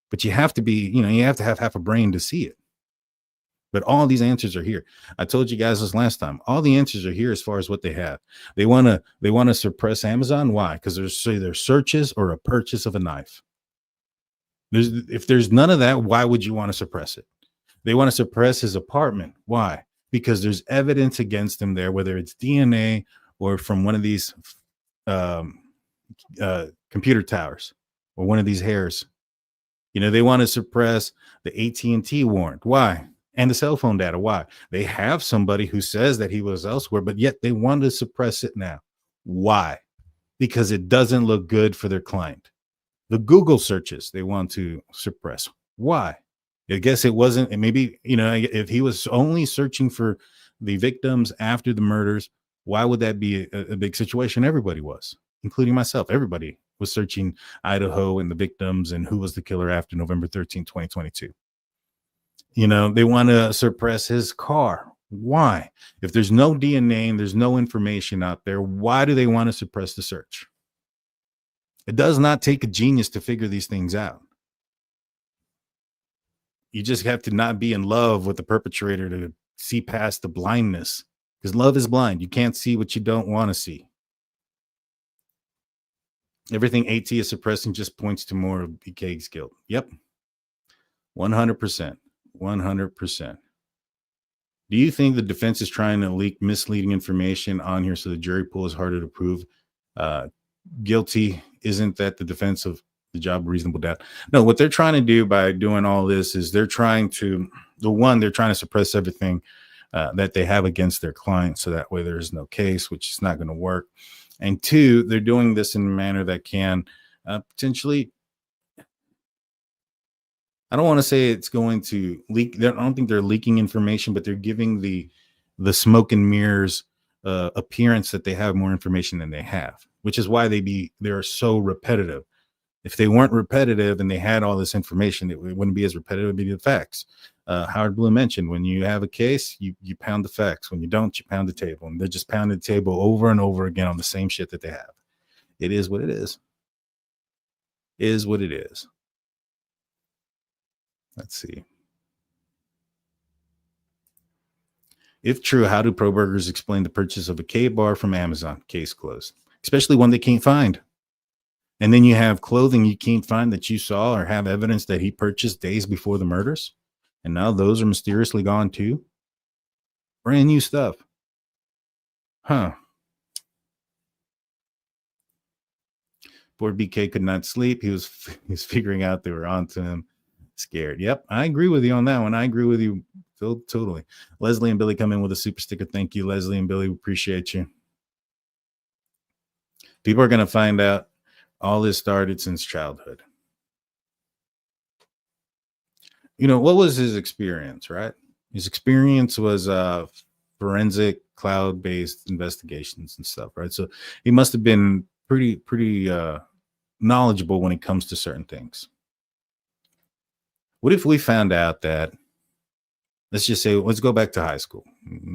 S1: but you have to be, you have to have half a brain to see it. But all these answers are here. I told you guys this last time. All the answers are here as far as what they have. They want to suppress Amazon. Why? Because there's either searches or a purchase of a knife. If there's none of that, why would you want to suppress it? They want to suppress his apartment. Why? Because there's evidence against him there, whether it's DNA or from one of these computer towers or one of these hairs. They want to suppress the AT&T warrant. Why? And the cell phone data. Why? They have somebody who says that he was elsewhere, but yet they want to suppress it now. Why? Because it doesn't look good for their client. The Google searches they want to suppress. Why? I guess it wasn't, and maybe, if he was only searching for the victims after the murders, why would that be a big situation? Everybody was, including myself. Everybody was searching Idaho and the victims and who was the killer after November 13, 2022. They want to suppress his car. Why? If there's no DNA and there's no information out there, why do they want to suppress the search? It does not take a genius to figure these things out. You just have to not be in love with the perpetrator to see past the blindness, because love is blind. You can't see what you don't want to see. Everything AT is suppressing just points to more of BK's guilt. Yep. 100%. 100%. Do you think the defense is trying to leak misleading information on here so the jury pool is harder to prove guilty? Isn't that the defense of the job of reasonable doubt? No, what they're trying to do by doing all this is they're trying to suppress everything that they have against their client, so that way there's no case, which is not going to work. And two, they're doing this in a manner that can potentially, I don't want to say it's going to leak. I don't think they're leaking information, but they're giving the smoke and mirrors appearance that they have more information than they have, which is why they're so repetitive. If they weren't repetitive and they had all this information, it wouldn't be as repetitive. It'd be the facts. Howard Blue mentioned, when you have a case, you pound the facts. When you don't, you pound the table. And they're just pounding the table over and over again on the same shit that they have. It is what it is. Is what it is. Let's see. If true, how do pro burgers explain the purchase of a K-bar from Amazon? Case closed. Especially one they can't find. And then you have clothing you can't find that you saw or have evidence that he purchased days before the murders. And now those are mysteriously gone too. Brand new stuff. Huh. Poor BK could not sleep. He was figuring out they were onto him. Scared. Yep. I agree with you on that one. I agree with you totally. Leslie and Billy come in with a super sticker. Thank you, Leslie and Billy. We appreciate you. People are going to find out all this started since childhood. You know, what was his experience, right? His experience was forensic cloud-based investigations and stuff, right? So he must have been pretty knowledgeable when it comes to certain things. What if we found out that, let's just say, let's go back to high school.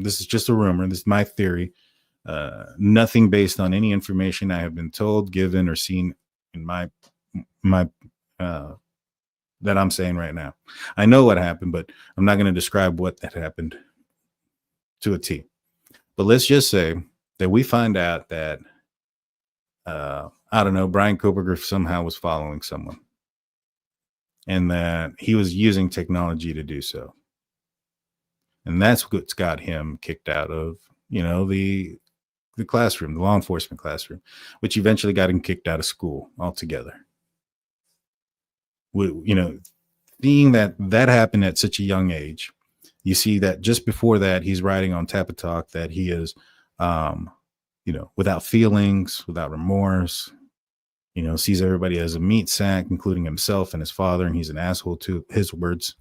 S1: This is just a rumor. This is my theory. Nothing based on any information I have been told, given, or seen in my that I'm saying right now. I know what happened, but I'm not going to describe what that happened to a T. But let's just say that we find out that, I don't know, Bryan Kohberger somehow was following someone, and that he was using technology to do so. And that's what's got him kicked out of, the classroom, the law enforcement classroom, which eventually got him kicked out of school altogether. Seeing that happened at such a young age, you see that just before that, he's writing on Tapatalk that he is, without feelings, without remorse, sees everybody as a meat sack, including himself and his father, and he's an asshole to his words.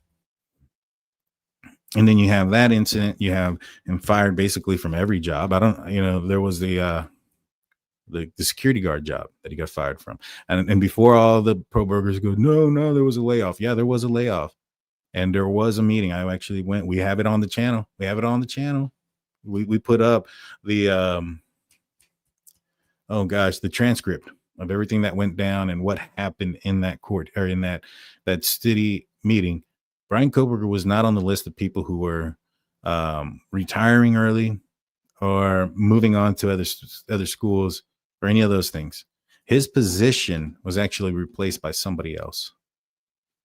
S1: And then you have that incident. You have him fired basically from every job. There was the security guard job that he got fired from. And before all the pro burgers go, no, there was a layoff. Yeah, there was a layoff. And there was a meeting. I actually went. We have it on the channel. We put up the, the transcript of everything that went down and what happened in that court, or in that city meeting. Bryan Kohberger was not on the list of people who were retiring early or moving on to other schools or any of those things. His position was actually replaced by somebody else.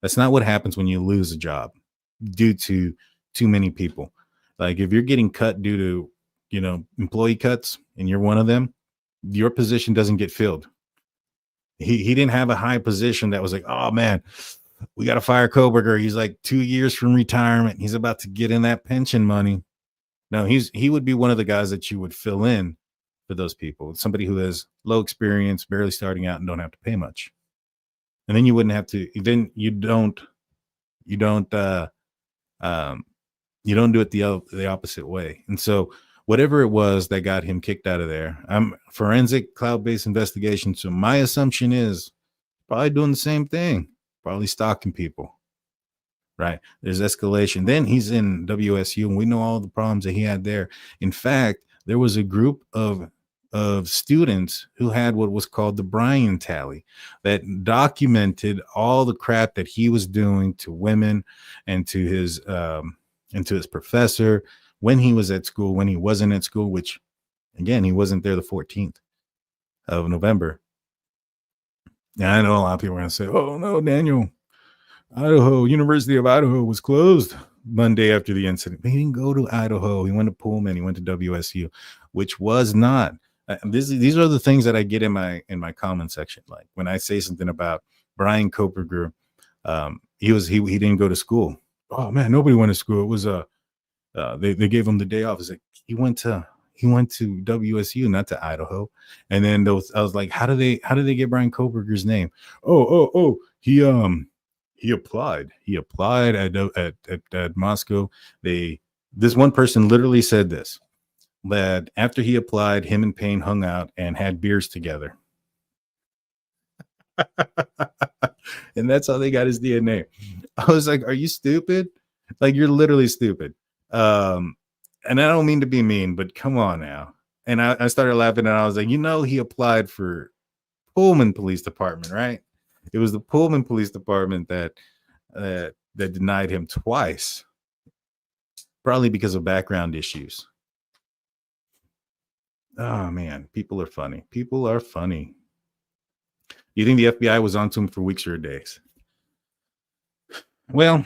S1: That's not what happens when you lose a job due to too many people. Like if you're getting cut due to, employee cuts, and you're one of them, your position doesn't get filled. He didn't have a high position that was like, oh man, we got to fire Kohberger. He's like 2 years from retirement. He's about to get in that pension money. No, he would be one of the guys that you would fill in for those people. Somebody who has low experience, barely starting out, and don't have to pay much. And then you wouldn't have to. Then you don't do it the opposite way. And so whatever it was that got him kicked out of there, forensic cloud-based investigation. So my assumption is probably doing the same thing. Probably stalking people, right? There's escalation. Then he's in WSU, and we know all the problems that he had there. In fact, there was a group of students who had what was called the Bryan tally that documented all the crap that he was doing to women and to his professor when he was at school, when he wasn't at school, which again, he wasn't there the 14th of November. Now, I know a lot of people are going to say, oh, no, Daniel, University of Idaho was closed. Monday after the incident. He didn't go to Idaho. He went to Pullman. He went to WSU, which was not. These are the things that I get in my comment section. Like when I say something about Bryan Kohberger, he didn't go to school. Oh man, nobody went to school. It was they gave him the day off. It's like he went to WSU, not to Idaho. And then I was like, how do they get Bryan Kohberger's name? Oh, he applied. He applied at Moscow. This one person literally said this, that after he applied, him and Payne hung out and had beers together. And that's how they got his DNA. I was like, are you stupid? Like, you're literally stupid. And I don't mean to be mean, but come on now. And I started laughing, and I was like, he applied for Pullman Police Department, right? It was the Pullman Police Department that denied him twice, probably because of background issues. Oh man, people are funny. People are funny. You think the FBI was onto him for weeks or days? Well,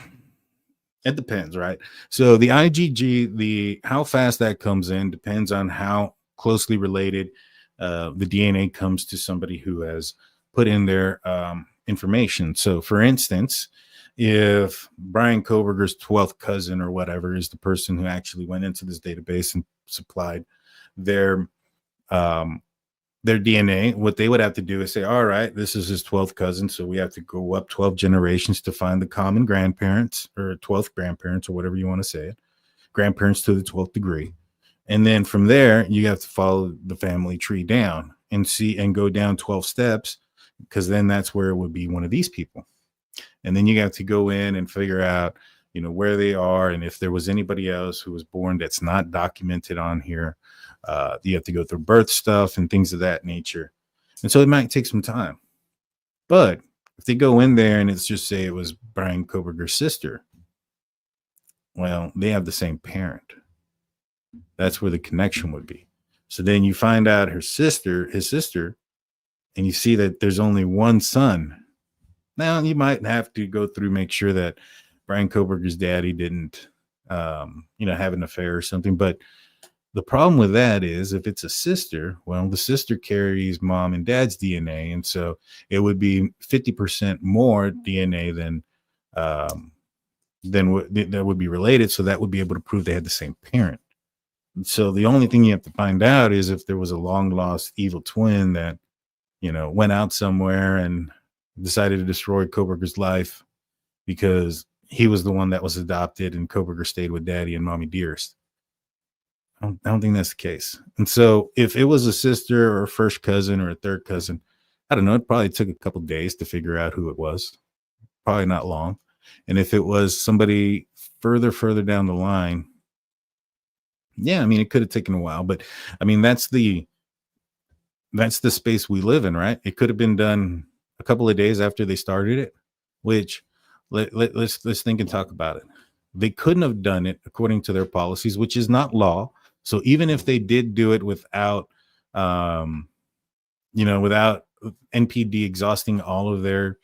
S1: it depends, right? So the IgG, how fast that comes in depends on how closely related the DNA comes to somebody who has put in their information. So for instance, if Bryan Kohberger's 12th cousin or whatever is the person who actually went into this database and supplied their DNA, what they would have to do is say, all right, this is his 12th cousin, so we have to go up 12 generations to find the common grandparents, or 12th grandparents, or whatever you want to say it, grandparents to the 12th degree. And then from there, you have to follow the family tree down and go down 12 steps, because then that's where it would be one of these people. And then you have to go in and figure out, where they are, and if there was anybody else who was born that's not documented on here. You have to go through birth stuff and things of that nature. And so it might take some time. But if they go in there and it's just say it was Bryan Kohberger's sister, well, they have the same parent. That's where the connection would be. So then you find out his sister, and you see that there's only one son. Now you might have to go through, make sure that Bryan Kohberger's daddy didn't, have an affair or something. But the problem with that is if it's a sister, well, the sister carries mom and dad's DNA. And so it would be 50% more DNA than that would be related. So that would be able to prove they had the same parent. And so the only thing you have to find out is if there was a long lost evil twin that, went out somewhere and decided to destroy Kohberger's life because he was the one that was adopted and Kohberger stayed with daddy and mommy dearest. I don't think that's the case. And so if it was a sister or a first cousin or a third cousin, I don't know, it probably took a couple of days to figure out who it was. Probably not long. And if it was somebody further down the line, yeah, I mean, it could have taken a while, but I mean, that's the space we live in, right? It could have been done a couple of days after they started it, which let's think and talk about it. They couldn't have done it according to their policies, which is not law. So even if they did do it without, without NPD exhausting all of their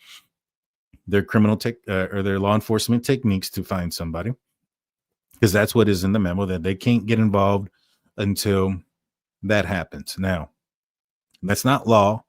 S1: criminal or their law enforcement techniques to find somebody, because that's what is in the memo, that they can't get involved until that happens. Now, that's not law.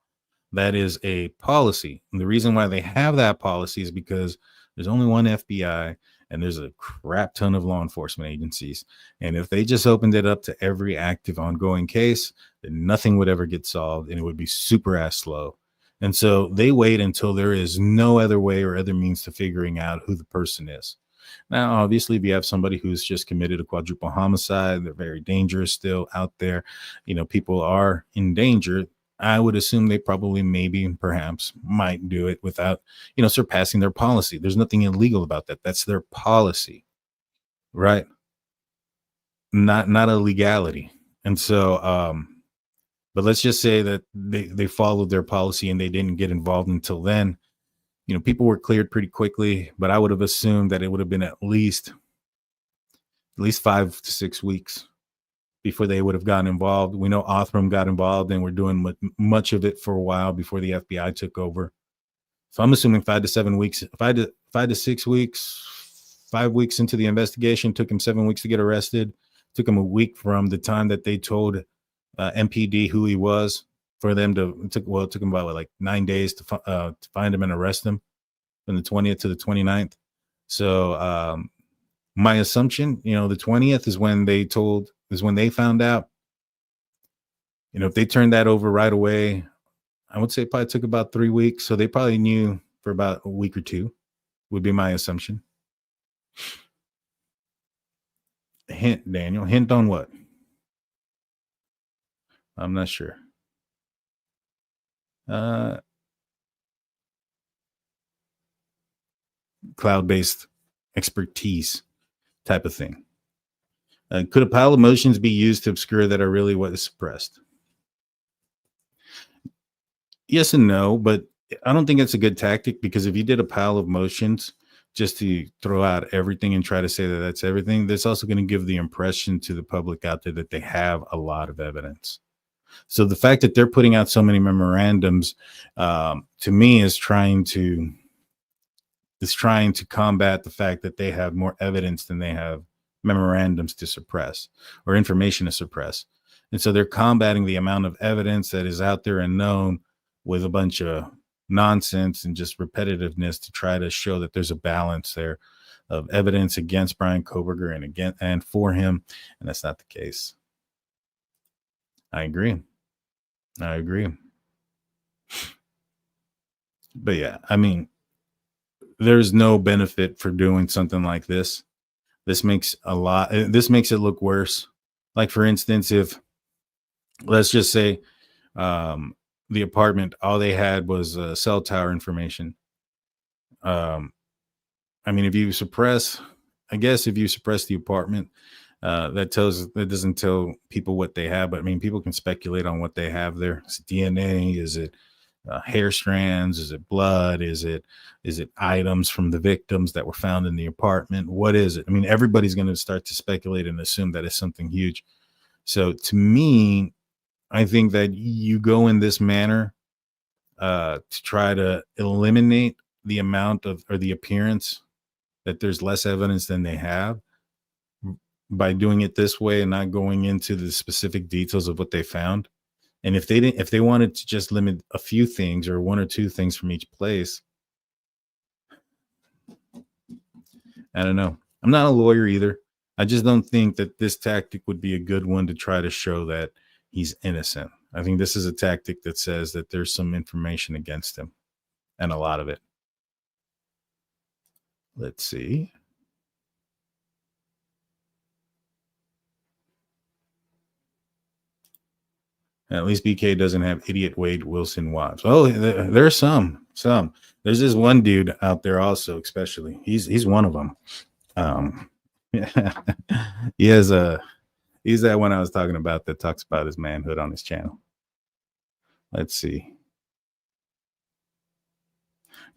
S1: That is a policy. And the reason why they have that policy is because there's only one FBI. And there's a crap ton of law enforcement agencies. And if they just opened it up to every active ongoing case, then nothing would ever get solved and it would be super ass slow. And so they wait until there is no other way or other means to figuring out who the person is. Now, obviously, if you have somebody who's just committed a quadruple homicide, they're very dangerous still out there. People are in danger. I would assume they probably perhaps might do it without, surpassing their policy. There's nothing illegal about that. That's their policy, right? Not a legality. And so, but let's just say that they followed their policy and they didn't get involved until then. People were cleared pretty quickly, but I would have assumed that it would have been at least 5 to 6 weeks before they would have gotten involved. We know Othram got involved and we're doing much of it for a while before the FBI took over. So I'm assuming 5 to 7 weeks, 5 to 6 weeks, 5 weeks into the investigation. Took him 7 weeks to get arrested. Took him a week from the time that they told MPD who he was for them to it took him about like 9 days to find him and arrest him from the 20th to the 29th. So my assumption, the 20th is when they found out. If they turned that over right away, I would say it probably took about 3 weeks. So they probably knew for about a week or two, would be my assumption. Hint, Daniel. Hint on what? I'm not sure. Cloud-based expertise type of thing. Could a pile of motions be used to obscure that are really what is suppressed? Yes and no, but I don't think it's a good tactic, because if you did a pile of motions just to throw out everything and try to say that that's everything, that's also going to give the impression to the public out there that they have a lot of evidence. So the fact that they're putting out so many memorandums, to me, is trying to combat the fact that they have more evidence than they have memorandums to suppress or information to suppress. And so they're combating the amount of evidence that is out there and known with a bunch of nonsense and just repetitiveness to try to show that there's a balance there of evidence against Bryan Kohberger and for him. And that's not the case. I agree. But yeah, I mean, there's no benefit for doing something like this. This makes it look worse. Like, for instance, if, let's just say, the apartment, all they had was cell tower information. I mean, if you suppress the apartment, that doesn't tell people what they have. But I mean, people can speculate on what they have there. Is it DNA? Is it hair strands? Is it blood? Is it items from the victims that were found in the apartment? What is it? I mean, everybody's going to start to speculate and assume that it's something huge. So to me, I think that you go in this manner to try to eliminate the amount of, or the appearance that there's less evidence than they have, by doing it this way and not going into the specific details of what they found. And if they wanted to just limit a few things or one or two things from each place, I don't know. I'm not a lawyer either. I just don't think that this tactic would be a good one to try to show that he's innocent. I think this is a tactic that says that there's some information against him, and a lot of it. Let's see. At least BK doesn't have idiot Wade Wilson wives. Oh, there's some. There's this one dude out there also, especially. He's one of them. He's that one I was talking about that talks about his manhood on his channel. Let's see.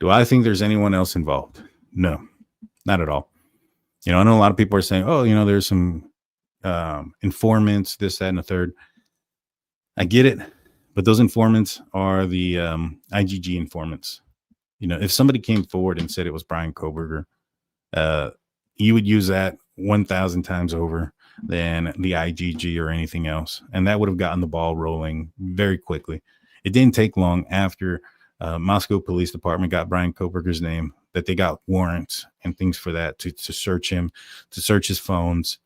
S1: Do I think there's anyone else involved? No, not at all. I know a lot of people are saying, oh, there's some informants, this, that, and the third. I get it, but those informants are the IGG informants. If somebody came forward and said it was Bryan Kohberger, you would use that 1,000 times over than the IGG or anything else. And that would have gotten the ball rolling very quickly. It didn't take long after Moscow Police Department got Bryan Kohberger's name that they got warrants and things for that to search him, to search his phones,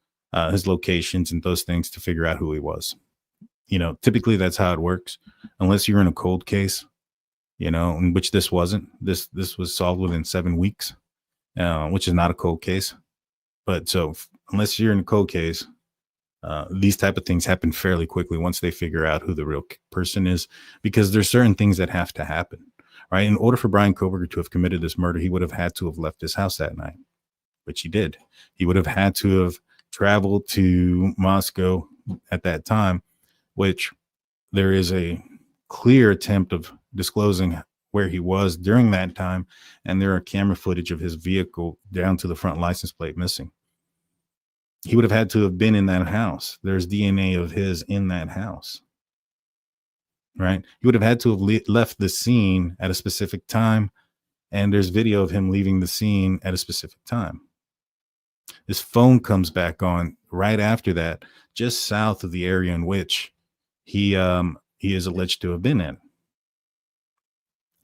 S1: his locations and those things to figure out who he was. Typically that's how it works, unless you're in a cold case, in which this wasn't. This was solved within 7 weeks, which is not a cold case. But so unless you're in a cold case, these type of things happen fairly quickly once they figure out who the real person is, because there's certain things that have to happen, right? In order for Bryan Kohberger to have committed this murder, he would have had to have left his house that night, which he did. He would have had to have traveled to Moscow at that time, which there is a clear attempt of disclosing where he was during that time. And there are camera footage of his vehicle down to the front license plate missing. He would have had to have been in that house. There's DNA of his in that house, right? He would have had to have left the scene at a specific time. And there's video of him leaving the scene at a specific time. His phone comes back on right after that, just south of the area in which he is alleged to have been in.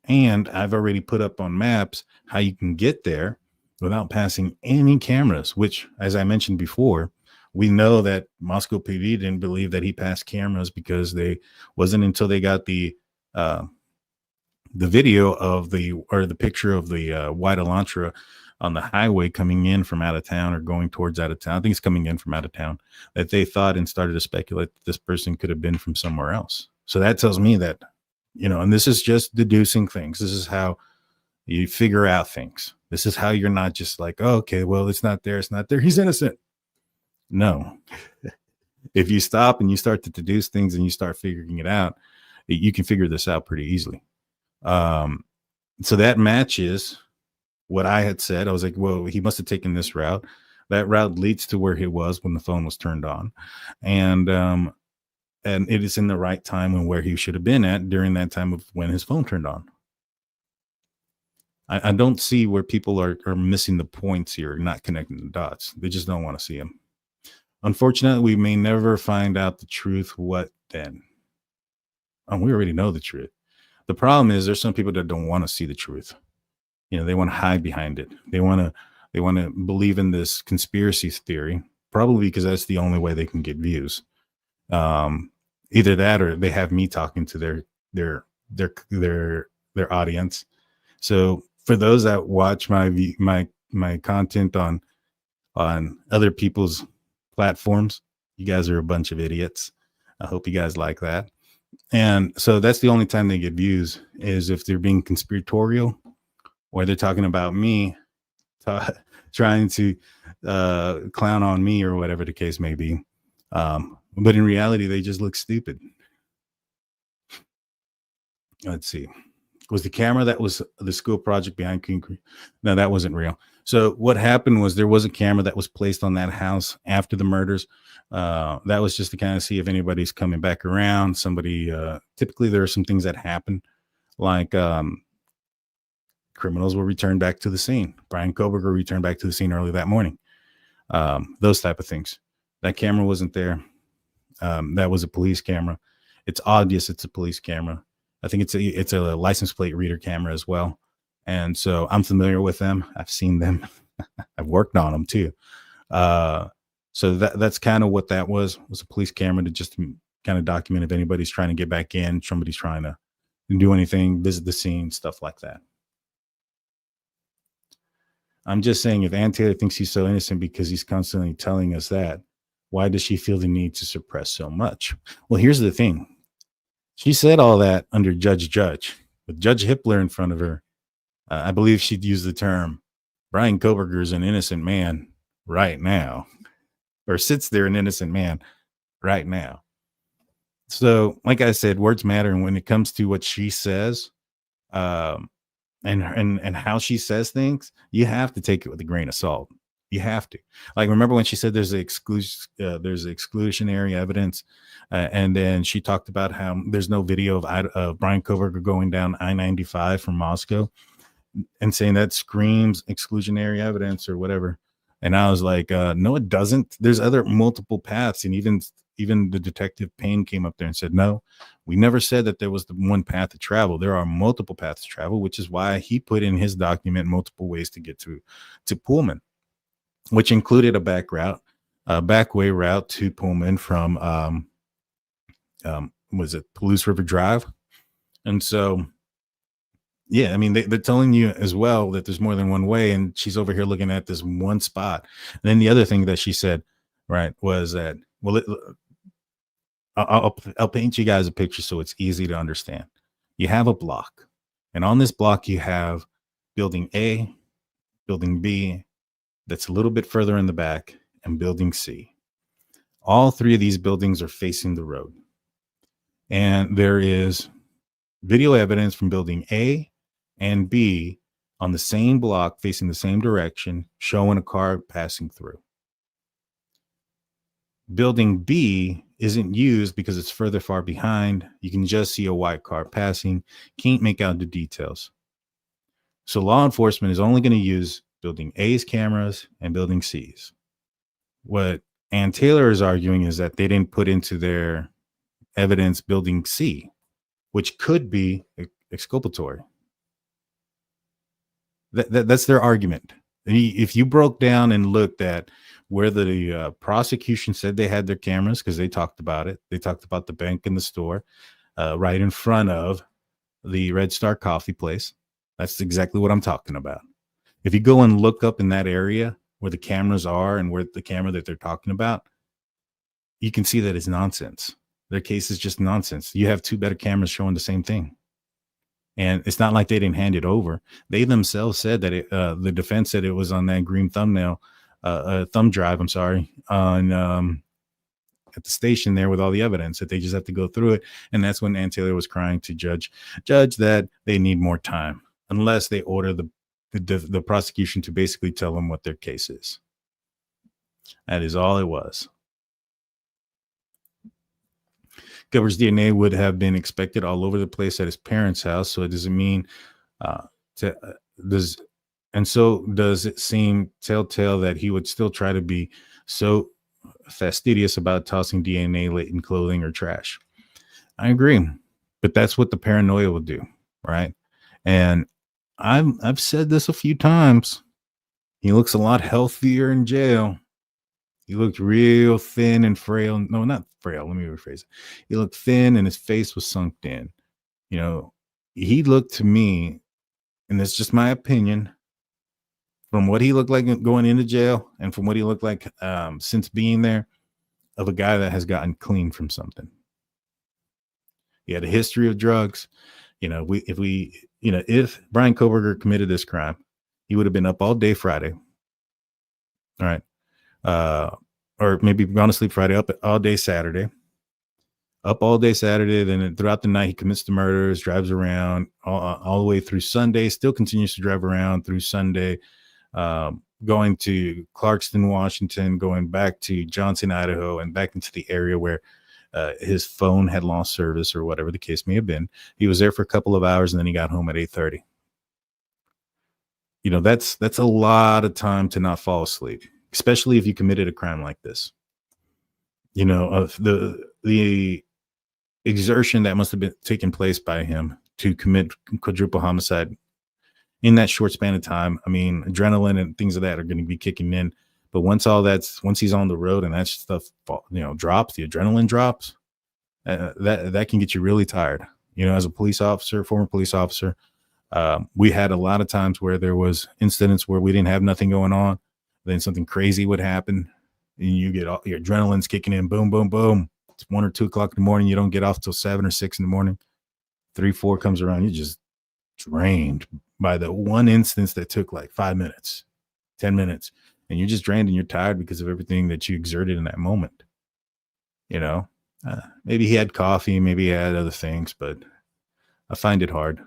S1: And I've already put up on maps how you can get there without passing any cameras, which, as I mentioned before, we know that Moscow PD didn't believe that he passed cameras because they wasn't until they got the video of the picture of the white Elantra on the highway coming in from out of town or going towards out of town. I think it's coming in from out of town, that they thought and started to speculate that this person could have been from somewhere else. So that tells me that, and this is just deducing things. This is how you figure out things. This is how you're not just like, oh, okay, well, it's not there. It's not there. He's innocent. No. If you stop and you start to deduce things and you start figuring it out, you can figure this out pretty easily. So that matches what I had said. I was like, well, he must have taken this route. That route leads to where he was when the phone was turned on. And it is in the right time and where he should have been at during that time of when his phone turned on. I don't see where people are missing the points here, not connecting the dots. They just don't want to see them. Unfortunately, we may never find out the truth. What then? We already know the truth. The problem is there's some people that don't want to see the truth. They want to hide behind it. They want to believe in this conspiracy theory, probably because that's the only way they can get views. Either that or they have me talking to their audience. So for those that watch my content on other people's platforms, you guys are a bunch of idiots. I hope you guys like that. And so that's the only time they get views, is if they're being conspiratorial or they're talking about me, trying to clown on me or whatever the case may be. But in reality, they just look stupid. Let's see. Was the camera that was the school project behind King Creek? No, that wasn't real. So what happened was there was a camera that was placed on that house after the murders. That was just to kind of see if anybody's coming back around. Somebody, typically there are some things that happen, like criminals will return back to the scene. Bryan Kohberger returned back to the scene early that morning. Those type of things. That camera wasn't there. That was a police camera. It's obvious it's a police camera. I think it's a license plate reader camera as well. And so I'm familiar with them. I've seen them. I've worked on them too. So that's kind of what that was a police camera to just kind of document if anybody's trying to get back in, somebody's trying to do anything, visit the scene, stuff like that. I'm just saying, if Ann Taylor thinks he's so innocent because he's constantly telling us that, why does she feel the need to suppress so much? Well, here's the thing. She said all that under Judge, with Judge Hippler in front of her. I believe she'd use the term, Bryan Kohberger is an innocent man right now, or sits there an innocent man right now. So, like I said, words matter. And when it comes to what she says, and how she says things, you have to take it with a grain of salt. You have to. Like, remember when she said there's exclusionary evidence, and then she talked about how there's no video of Bryan Kohberger going down I-95 from Moscow, and saying that screams exclusionary evidence or whatever. And I was like, no, it doesn't. There's multiple paths, and even the detective Payne came up there and said, no, we never said that there was the one path to travel. There are multiple paths to travel, which is why he put in his document multiple ways to get to Pullman, which included a back way route to Pullman from, was it Palouse River Drive? And so, yeah, I mean, they're telling you as well that there's more than one way, and she's over here looking at this one spot. And then the other thing that she said, right, was that, well, I'll paint you guys a picture so it's easy to understand. You have a block, and on this block you have building A, building B, that's a little bit further in the back, and building C. All three of these buildings are facing the road. And there is video evidence from building A and B on the same block facing the same direction, showing a car passing through. Building B isn't used because it's far behind. You can just see a white car passing, can't make out the details. So law enforcement is only going to use building A's cameras and building C's. What Ann Taylor is arguing is that they didn't put into their evidence building C, which could be exculpatory. That's their argument. If you broke down and looked at where the prosecution said they had their cameras, because they talked about it, they talked about the bank and the store right in front of the Red Star coffee place. That's exactly what I'm talking about. If you go and look up in that area where the cameras are and where the camera that they're talking about, you can see that it's nonsense. Their case is just nonsense. You have two better cameras showing the same thing. And it's not like they didn't hand it over. They themselves said that the defense said it was on that green thumb drive, on at the station there with all the evidence, that they just have to go through it. And that's when Ann Taylor was crying to judge that they need more time, unless they order the prosecution to basically tell them what their case is. That is all it was. Kohberger's DNA would have been expected all over the place at his parents' house, so it doesn't mean does it seem telltale that he would still try to be so fastidious about tossing DNA laden clothing or trash? I agree, but that's what the paranoia will do, right? And I've said this a few times. He looks a lot healthier in jail. He looked real thin and frail. No, not frail. Let me rephrase it. He looked thin and his face was sunk in. You know, he looked to me, and it's just my opinion, from what he looked like going into jail and from what he looked like since being there, of a guy that has gotten clean from something. He had a history of drugs. You know, if Bryan Kohberger committed this crime, he would have been up all day Friday. All right. Or maybe gone to sleep Friday, up all day Saturday. Then throughout the night, he commits the murders, drives around all the way through Sunday, still continues to drive around through Sunday, going to Clarkston, Washington, going back to Johnson, Idaho, and back into the area where his phone had lost service or whatever the case may have been. He was there for a couple of hours and then he got home at 8:30. You know, that's a lot of time to not fall asleep, especially if you committed a crime like this. You know, of the exertion that must have been taking place by him to commit quadruple homicide in that short span of time. I mean, adrenaline and things of that are going to be kicking in. But once he's on the road and that stuff, drops, the adrenaline drops, that can get you really tired. You know, as a former police officer, we had a lot of times where there was incidents where we didn't have nothing going on. Then something crazy would happen and you get all your adrenaline's kicking in. Boom, boom, boom. It's 1 or 2 o'clock in the morning. You don't get off till 7 or 6 in the morning. 3, 4 comes around. You're just drained by the one instance that took like 5 minutes, 10 minutes. And you're just drained and you're tired because of everything that you exerted in that moment. You know, maybe he had coffee, maybe he had other things, but I find it hard.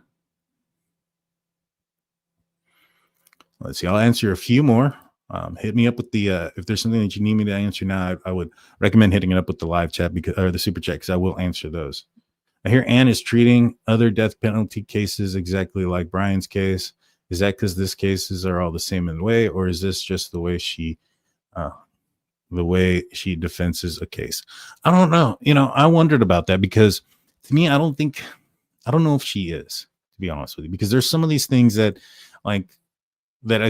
S1: Let's see. I'll answer a few more. Hit me up with the if there's something that you need me to answer now, I would recommend hitting it up with the live chat or the super chat, because I will answer those. I hear Ann is treating other death penalty cases exactly like Bryan's case. Is that because these cases are all the same in the way, or is this just the way she defenses a case? I don't know. You know, I wondered about that, because to me, I don't know if she is, to be honest with you, because there's some of these things that I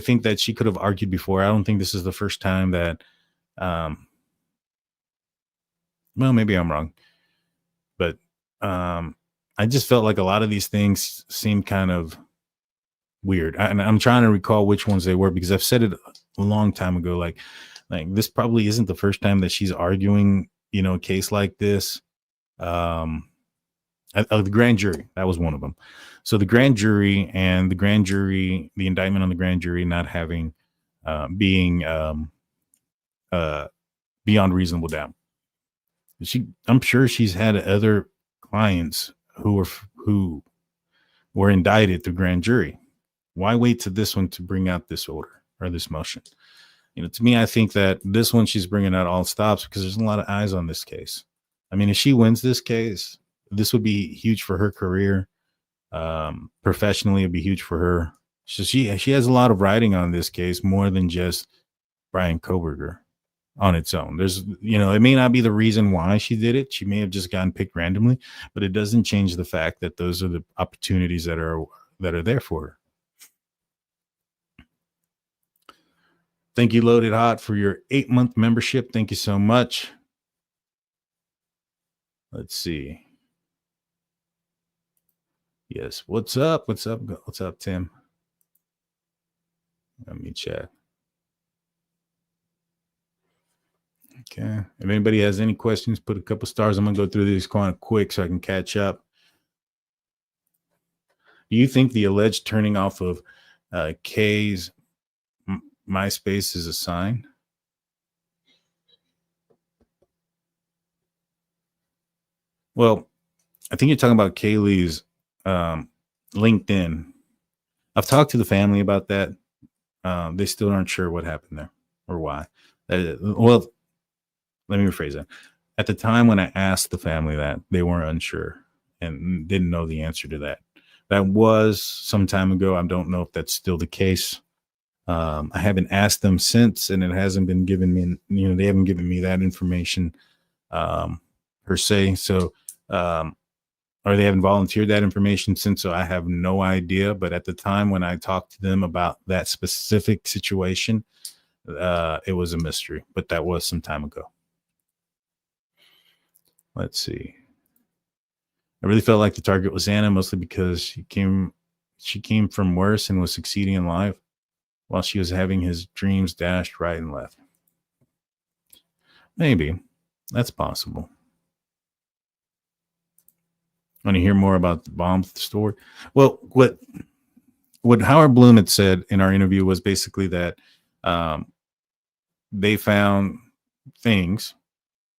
S1: think that she could have argued before. I don't think this is the first time that, well, maybe I'm wrong, but I just felt like a lot of these things seemed kind of weird. And I'm trying to recall which ones they were, because I've said it a long time ago. Like this probably isn't the first time that she's arguing, you know, a case like this. The grand jury, that was one of them. So the grand jury, the indictment on the grand jury not having being beyond reasonable doubt. I'm sure she's had other clients who were indicted through grand jury. Why wait to this one to bring out this order or this motion? You know, to me, I think that this one she's bringing out all stops because there's a lot of eyes on this case. I mean, if she wins this case, this would be huge for her career. Professionally, it'd be huge for her. So she has a lot of writing on this case, more than just Bryan Kohberger on its own. There's, it may not be the reason why she did it. She may have just gotten picked randomly, but it doesn't change the fact that those are the opportunities that are there for her. Thank you, Loaded Hot, for your 8-month membership. Thank you so much. Let's see. Yes. What's up? What's up? What's up, Tim? Let me check. Okay. If anybody has any questions, put a couple stars. I'm going to go through these kind of quick so I can catch up. Do you think the alleged turning off of Kay's MySpace is a sign? Well, I think you're talking about Kaylee's LinkedIn. I've talked to the family about that. They still aren't sure what happened there or why. Well, let me rephrase that. At the time when I asked the family that, they weren't unsure and didn't know the answer to that. That was some time ago. I don't know if that's still the case. I haven't asked them since, and it hasn't been given me, they haven't given me that information per se. So, or they haven't volunteered that information since, so I have no idea. But at the time when I talked to them about that specific situation, it was a mystery, but that was some time ago. Let's see. I really felt like the target was Xana, mostly because she came from worse and was succeeding in life while she was having his dreams dashed right and left. Maybe. That's possible. Want to hear more about the bomb story? Well, what Howard Bloom had said in our interview was basically that they found things.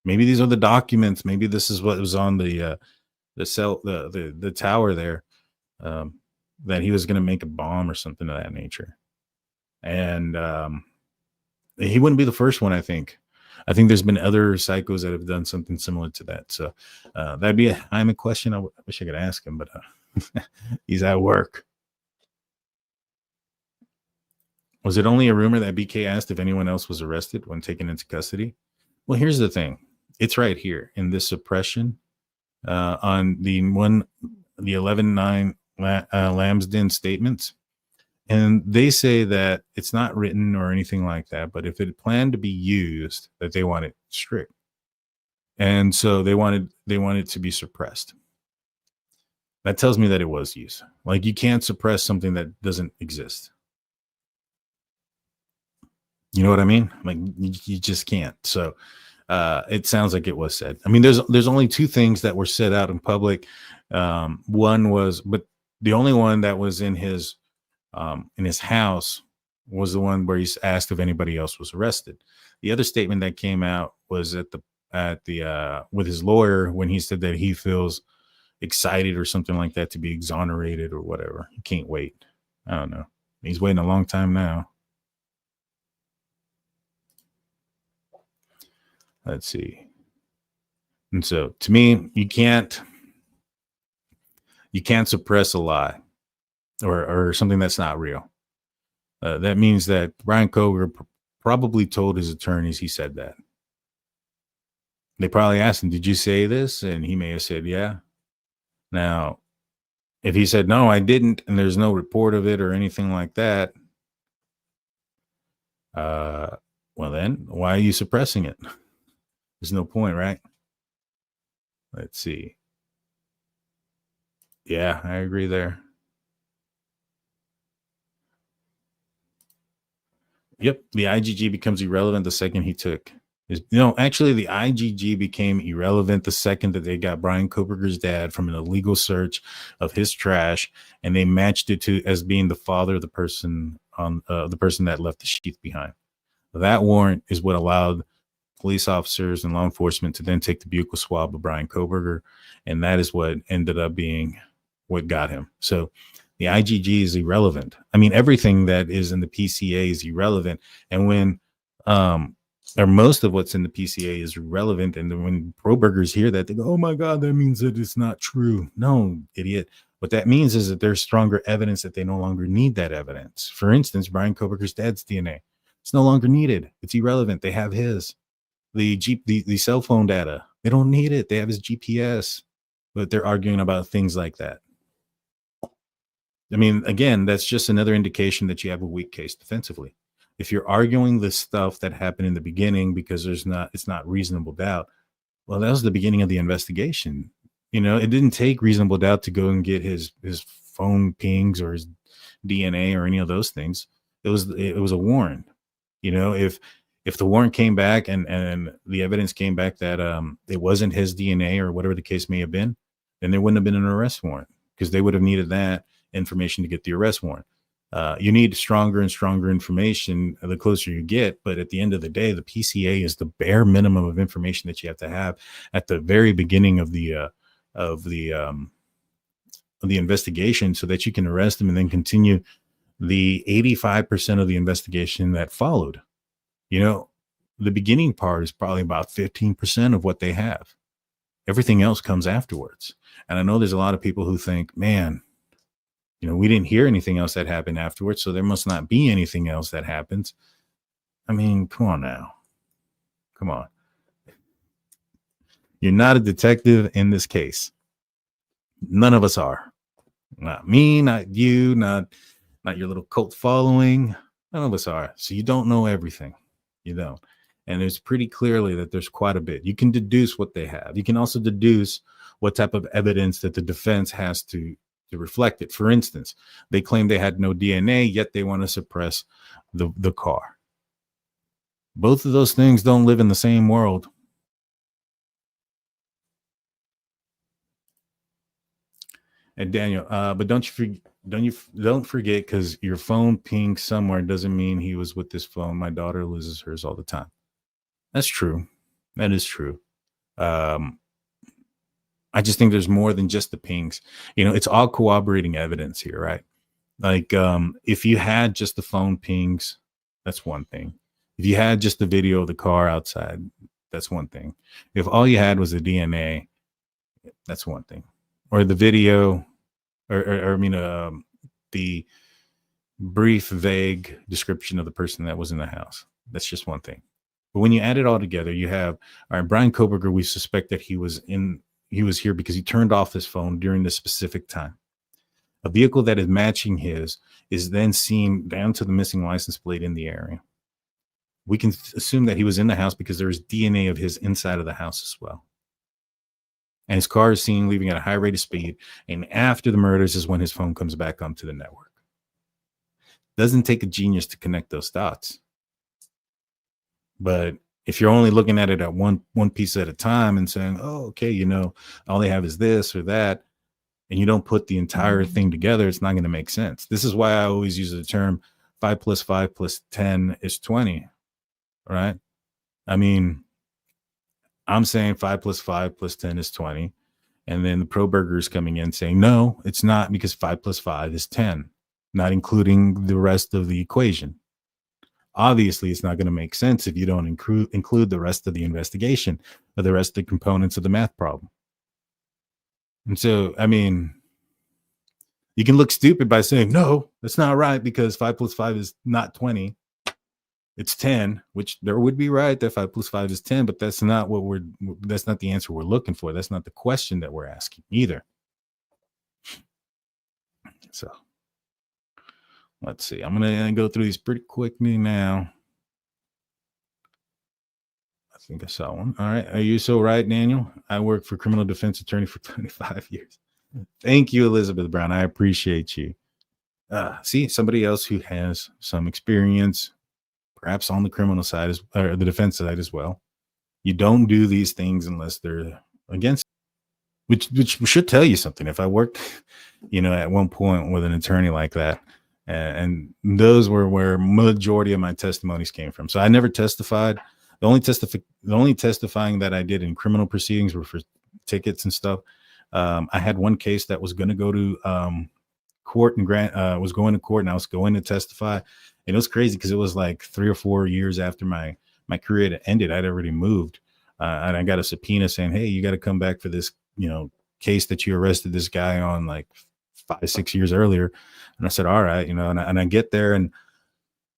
S1: Maybe these are the documents. Maybe this is what was on the tower there, that he was going to make a bomb or something of that nature. And he wouldn't be the first one, I think. I think there's been other psychos that have done something similar to that. So that'd be a question. I wish I could ask him, but he's at work. Was it only a rumor that BK asked if anyone else was arrested when taken into custody? Well, here's the thing. It's right here in this suppression on the 11-9 Lamb's Den statements. And they say that it's not written or anything like that, but if it planned to be used, that they want it strict. And so they wanted to be suppressed. That tells me that it was used. Like, you can't suppress something that doesn't exist. You know what I mean? Like, you just can't. So it sounds like it was said. I mean, there's only two things that were said out in public. One was, but the only one that was in his house was the one where he's asked if anybody else was arrested. The other statement that came out was at the with his lawyer, when he said that he feels excited or something like that to be exonerated or whatever. He can't wait. I don't know. He's waiting a long time now. Let's see. And so, to me, you can't suppress a lie or something that's not real. That means that Bryan Kohberger probably told his attorneys he said that. They probably asked him, "Did you say this?" And he may have said, "Yeah." Now, if he said, "No, I didn't," and there's no report of it or anything like that, well then, why are you suppressing it? There's no point, right? Let's see. Yeah, I agree there. Yep, the IGG becomes irrelevant the second he took. Actually, the IGG became irrelevant the second that they got Bryan Kohberger's dad from an illegal search of his trash, and they matched it to as being the father of the person that left the sheath behind. That warrant is what allowed police officers and law enforcement to then take the buccal swab of Bryan Kohberger, and that is what ended up being what got him. So the IGG is irrelevant. I mean, everything that is in the PCA is irrelevant. And when or most of what's in the PCA is relevant. And when pro-burgers hear that, they go, oh my God, that means that it's not true. No, idiot. What that means is that there's stronger evidence that they no longer need that evidence. For instance, Bryan Kohberger's dad's DNA. It's no longer needed. It's irrelevant. They have his. The cell phone data. They don't need it. They have his GPS. But they're arguing about things like that. I mean, again, that's just another indication that you have a weak case defensively. If you're arguing the stuff that happened in the beginning because it's not reasonable doubt, well, that was the beginning of the investigation. You know, it didn't take reasonable doubt to go and get his phone pings or his DNA or any of those things. It was a warrant. You know, if the warrant came back and the evidence came back that it wasn't his DNA or whatever the case may have been, then there wouldn't have been an arrest warrant, because they would have needed that information to get the arrest warrant. You need stronger and stronger information the closer you get. But at the end of the day, the PCA is the bare minimum of information that you have to have at the very beginning of the investigation, so that you can arrest them and then continue the 85% of the investigation that followed. You know, the beginning part is probably about 15% of what they have. Everything else comes afterwards. And I know there's a lot of people who think, man, you know, we didn't hear anything else that happened afterwards, so there must not be anything else that happens. I mean, come on now. Come on. You're not a detective in this case. None of us are. Not me, not you, not your little cult following. None of us are. So you don't know everything. You don't. And it's pretty clearly that there's quite a bit. You can deduce what they have. You can also deduce what type of evidence that the defense has to reflect it. For instance, they claim they had no DNA, yet they want to suppress the car. Both of those things don't live in the same world. And Daniel, but don't forget, because your phone pinged somewhere doesn't mean he was with this phone. My daughter loses hers all the time. That's true. That is true. I just think there's more than just the pings. You know, it's all corroborating evidence here, right? Like, if you had just the phone pings, that's one thing. If you had just the video of the car outside, that's one thing. If all you had was the DNA, that's one thing. Or the video, or the brief, vague description of the person that was in the house. That's just one thing. But when you add it all together, you have, all right, Bryan Kohberger, we suspect that he was here because he turned off his phone during this specific time. A vehicle that is matching his is then seen down to the missing license plate in the area. We can assume that he was in the house because there is DNA of his inside of the house as well. And his car is seen leaving at a high rate of speed. And after the murders is when his phone comes back onto the network. Doesn't take a genius to connect those dots. But if you're only looking at it at one piece at a time and saying, oh, okay, you know, all they have is this or that, and you don't put the entire thing together, it's not going to make sense. This is why I always use the term 5 + 5 + 10 is 20, right? I mean, I'm saying 5 + 5 + 10 is 20. And then the pro-burger is coming in saying, no, it's not, because 5 + 5 is 10, not including the rest of the equation. Obviously, it's not going to make sense if you don't include the rest of the investigation or the rest of the components of the math problem. And so, I mean, you can look stupid by saying, no, that's not right, because 5 + 5 is not 20. It's 10, which there would be right that 5 + 5 is 10, but that's not that's not the answer we're looking for. That's not the question that we're asking either. So let's see. I'm going to go through these pretty quickly now. I think I saw one. All right. Are you so right, Daniel? I worked for criminal defense attorney for 25 years. Thank you, Elizabeth Brown. I appreciate you. See, somebody else who has some experience, perhaps on the criminal side or the defense side as well. You don't do these things unless they're against, which should tell you something. If I worked, you know, at one point with an attorney like that, and those were where majority of my testimonies came from. So I never testified. The only testifying that I did in criminal proceedings were for tickets and stuff. I had one case that was going to go to court and was going to court, and I was going to testify. And it was crazy because it was like 3 or 4 years after my my career had ended. I'd already moved, and I got a subpoena saying, "Hey, you got to come back for this, case that you arrested this guy on like 5-6 years earlier." And I said, "All right," and I get there, and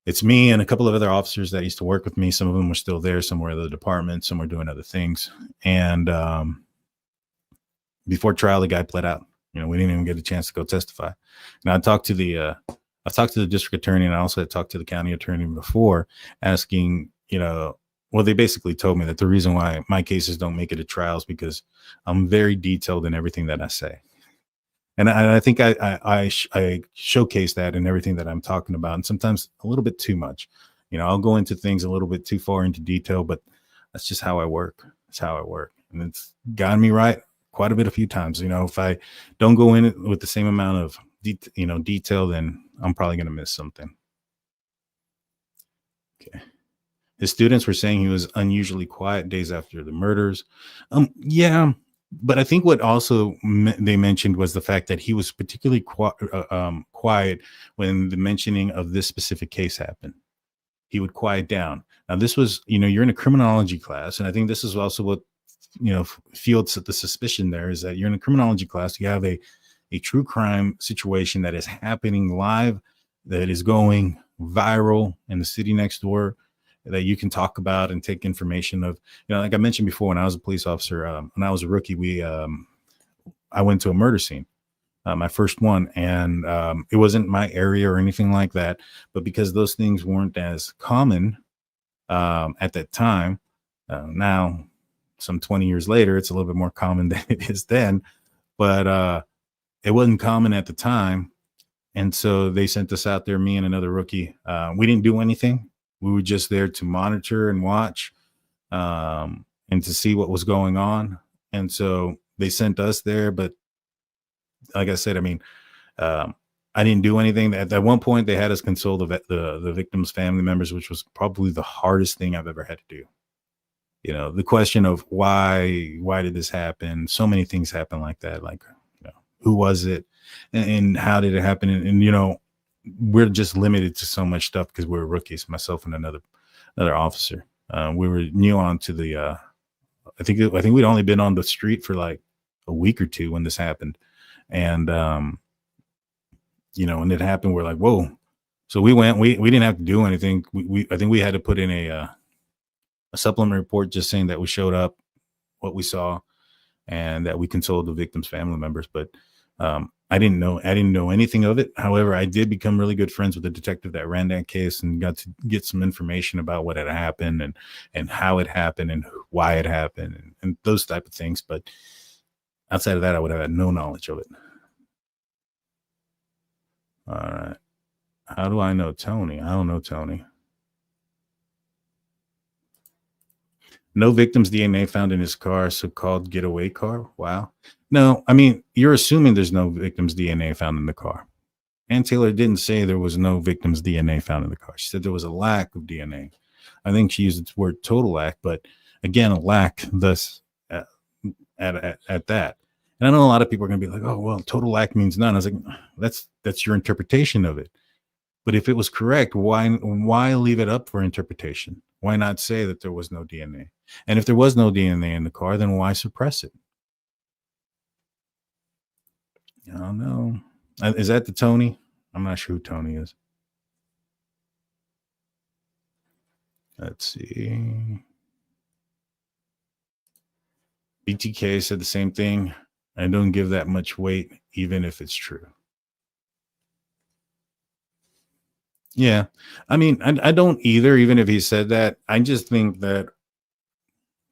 S1: it's me and a couple of other officers that used to work with me. Some of them were still there, some were at the department, some were doing other things. And before trial, the guy pled out. We didn't even get a chance to go testify. Now I talked to the district attorney, and I also had talked to the county attorney before, asking, well, they basically told me that the reason why my cases don't make it to trials because I'm very detailed in everything that I say. And I think I showcase that in everything that I'm talking about, and sometimes a little bit too much. I'll go into things a little bit too far into detail, but that's just how I work. That's how I work, and it's gotten me right quite a few times. If I don't go in with the same amount of detail, then I'm probably going to miss something. Okay. His students were saying he was unusually quiet days after the murders. Yeah. But I think what also they mentioned was the fact that he was particularly quiet when the mentioning of this specific case happened. He would quiet down. Now, this was, you're in a criminology class, and I think this is also what, fueled the suspicion there, is that you're in a criminology class. You have a true crime situation that is happening live, that is going viral in the city next door, that you can talk about and take information of. Like I mentioned before, when I was a police officer, when I was a rookie, I went to a murder scene, my first one, and it wasn't my area or anything like that, but because those things weren't as common at that time, now some 20 years later, it's a little bit more common than it is then, but it wasn't common at the time. And so they sent us out there, me and another rookie. We didn't do anything. We were just there to monitor and watch, and to see what was going on. And so they sent us there. But like I said, I didn't do anything. At one point, they had us console the victim's family members, which was probably the hardest thing I've ever had to do. The question of why did this happen? So many things happen like that. Like, who was it, and how did it happen? And we're just limited to so much stuff because we're rookies, myself and another officer. We were new on to the, I think we'd only been on the street for like a week or two when this happened. And, when it happened, we're like, whoa. So we went, we didn't have to do anything. I think we had to put in a supplement report just saying that we showed up, what we saw, and that we consoled the victim's family members. But I didn't know anything of it. However, I did become really good friends with the detective that ran that case, and got to get some information about what had happened and how it happened and why it happened and those type of things. But outside of that, I would have had no knowledge of it. All right. How do I know Tony? I don't know Tony. No victim's DNA found in his car, so-called getaway car. Wow. No, you're assuming there's no victim's DNA found in the car. Ann Taylor didn't say there was no victim's DNA found in the car. She said there was a lack of DNA. I think she used the word total lack, but again, a lack thus at that. And I know a lot of people are going to be like, oh, well, total lack means none. I was like, that's your interpretation of it. But if it was correct, why leave it up for interpretation? Why not say that there was no DNA? And if there was no DNA in the car, then why suppress it? I don't know. Is that the Tony? I'm not sure who Tony is. Let's see. BTK said the same thing. I don't give that much weight, even if it's true. Yeah. I don't either, even if he said that. I just think that,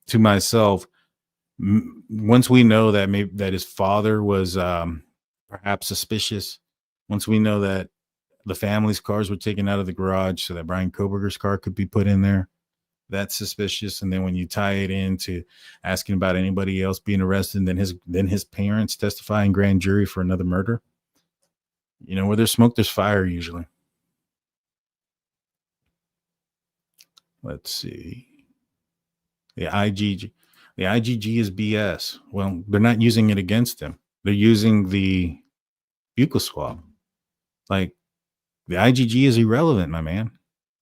S1: to myself, once we know that maybe that his father was perhaps suspicious, once we know that the family's cars were taken out of the garage so that Bryan Kohberger's car could be put in there, that's suspicious. And then when you tie it into asking about anybody else being arrested, and then his parents testify in grand jury for another murder, where there's smoke, there's fire usually. Let's see. The IgG is BS. Well, they're not using it against him. They're using the buccal swab. Like, the IgG is irrelevant, my man.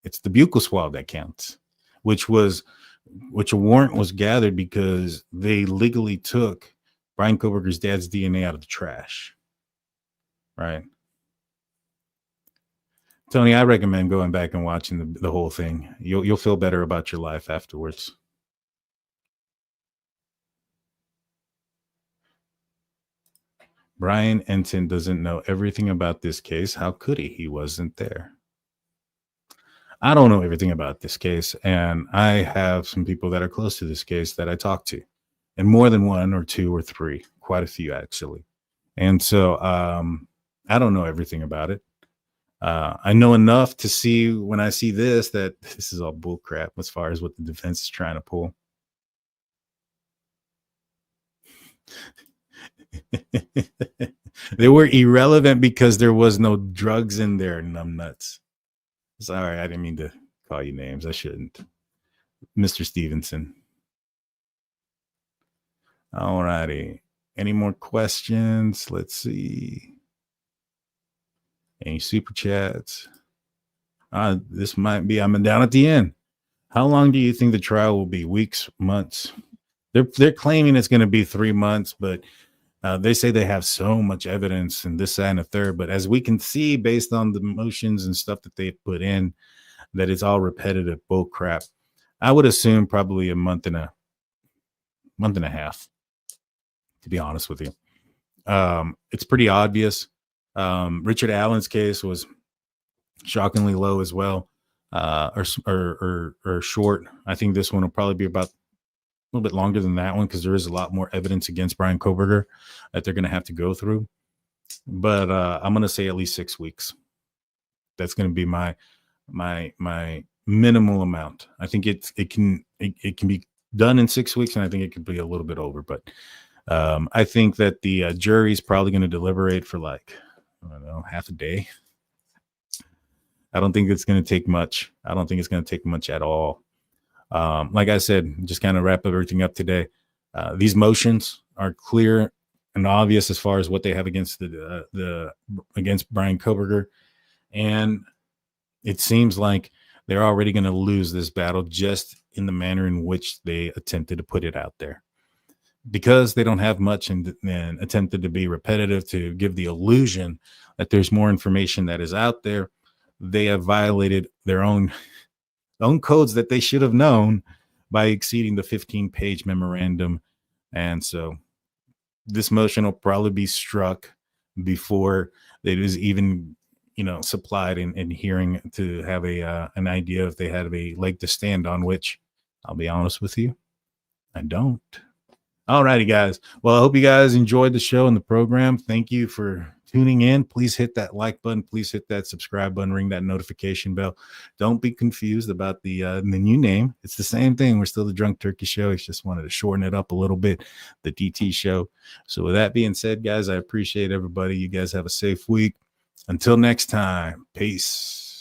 S1: It's the buccal swab that counts. which a warrant was gathered because they legally took Bryan Kohberger's dad's DNA out of the trash. Right. Tony, I recommend going back and watching the whole thing. You'll feel better about your life afterwards. Brian Enton doesn't know everything about this case. How could he? He wasn't there. I don't know everything about this case, and I have some people that are close to this case that I talk to, and more than one or two or three, quite a few actually. And so I don't know everything about it. I know enough to see when I see this that this is all bull crap as far as what the defense is trying to pull. They were irrelevant because there was no drugs in there, numbnuts. Sorry, I didn't mean to call you names. I shouldn't. Mr. Stevenson. All righty. Any more questions? Let's see. Any super chats? This might be, I'm down at the end. How long do you think the trial will be? Weeks, months? They're claiming it's going to be 3 months, but they say they have so much evidence and this, that, and a third. But as we can see, based on the motions and stuff that they put in, that it's all repetitive bull crap. I would assume probably a month and a half, to be honest with you. It's pretty obvious. Richard Allen's case was shockingly low as well, or short. I think this one will probably be about a little bit longer than that one because there is a lot more evidence against Bryan Kohberger that they're going to have to go through. But I'm going to say at least 6 weeks. That's going to be my minimal amount. I think it can be done in 6 weeks, and I think it could be a little bit over. But I think that the jury is probably going to deliberate for like, I don't know, half a day. I don't think it's going to take much. I don't think it's going to take much at all. Like I said, just kind of wrap everything up today. These motions are clear and obvious as far as what they have against against Bryan Kohberger, and it seems like they're already going to lose this battle just in the manner in which they attempted to put it out there. Because they don't have much and attempted to be repetitive to give the illusion that there's more information that is out there, they have violated their own codes that they should have known by exceeding the 15-page memorandum. And so this motion will probably be struck before it is even, supplied in hearing to have an idea if they had a leg to stand on, which I'll be honest with you, I don't. All righty, guys. Well, I hope you guys enjoyed the show and the program. Thank you for tuning in. Please hit that like button. Please hit that subscribe button. Ring that notification bell. Don't be confused about the new name. It's the same thing. We're still the Drunk Turkey Show. I just wanted to shorten it up a little bit, the DT Show. So with that being said, guys, I appreciate everybody. You guys have a safe week. Until next time, peace.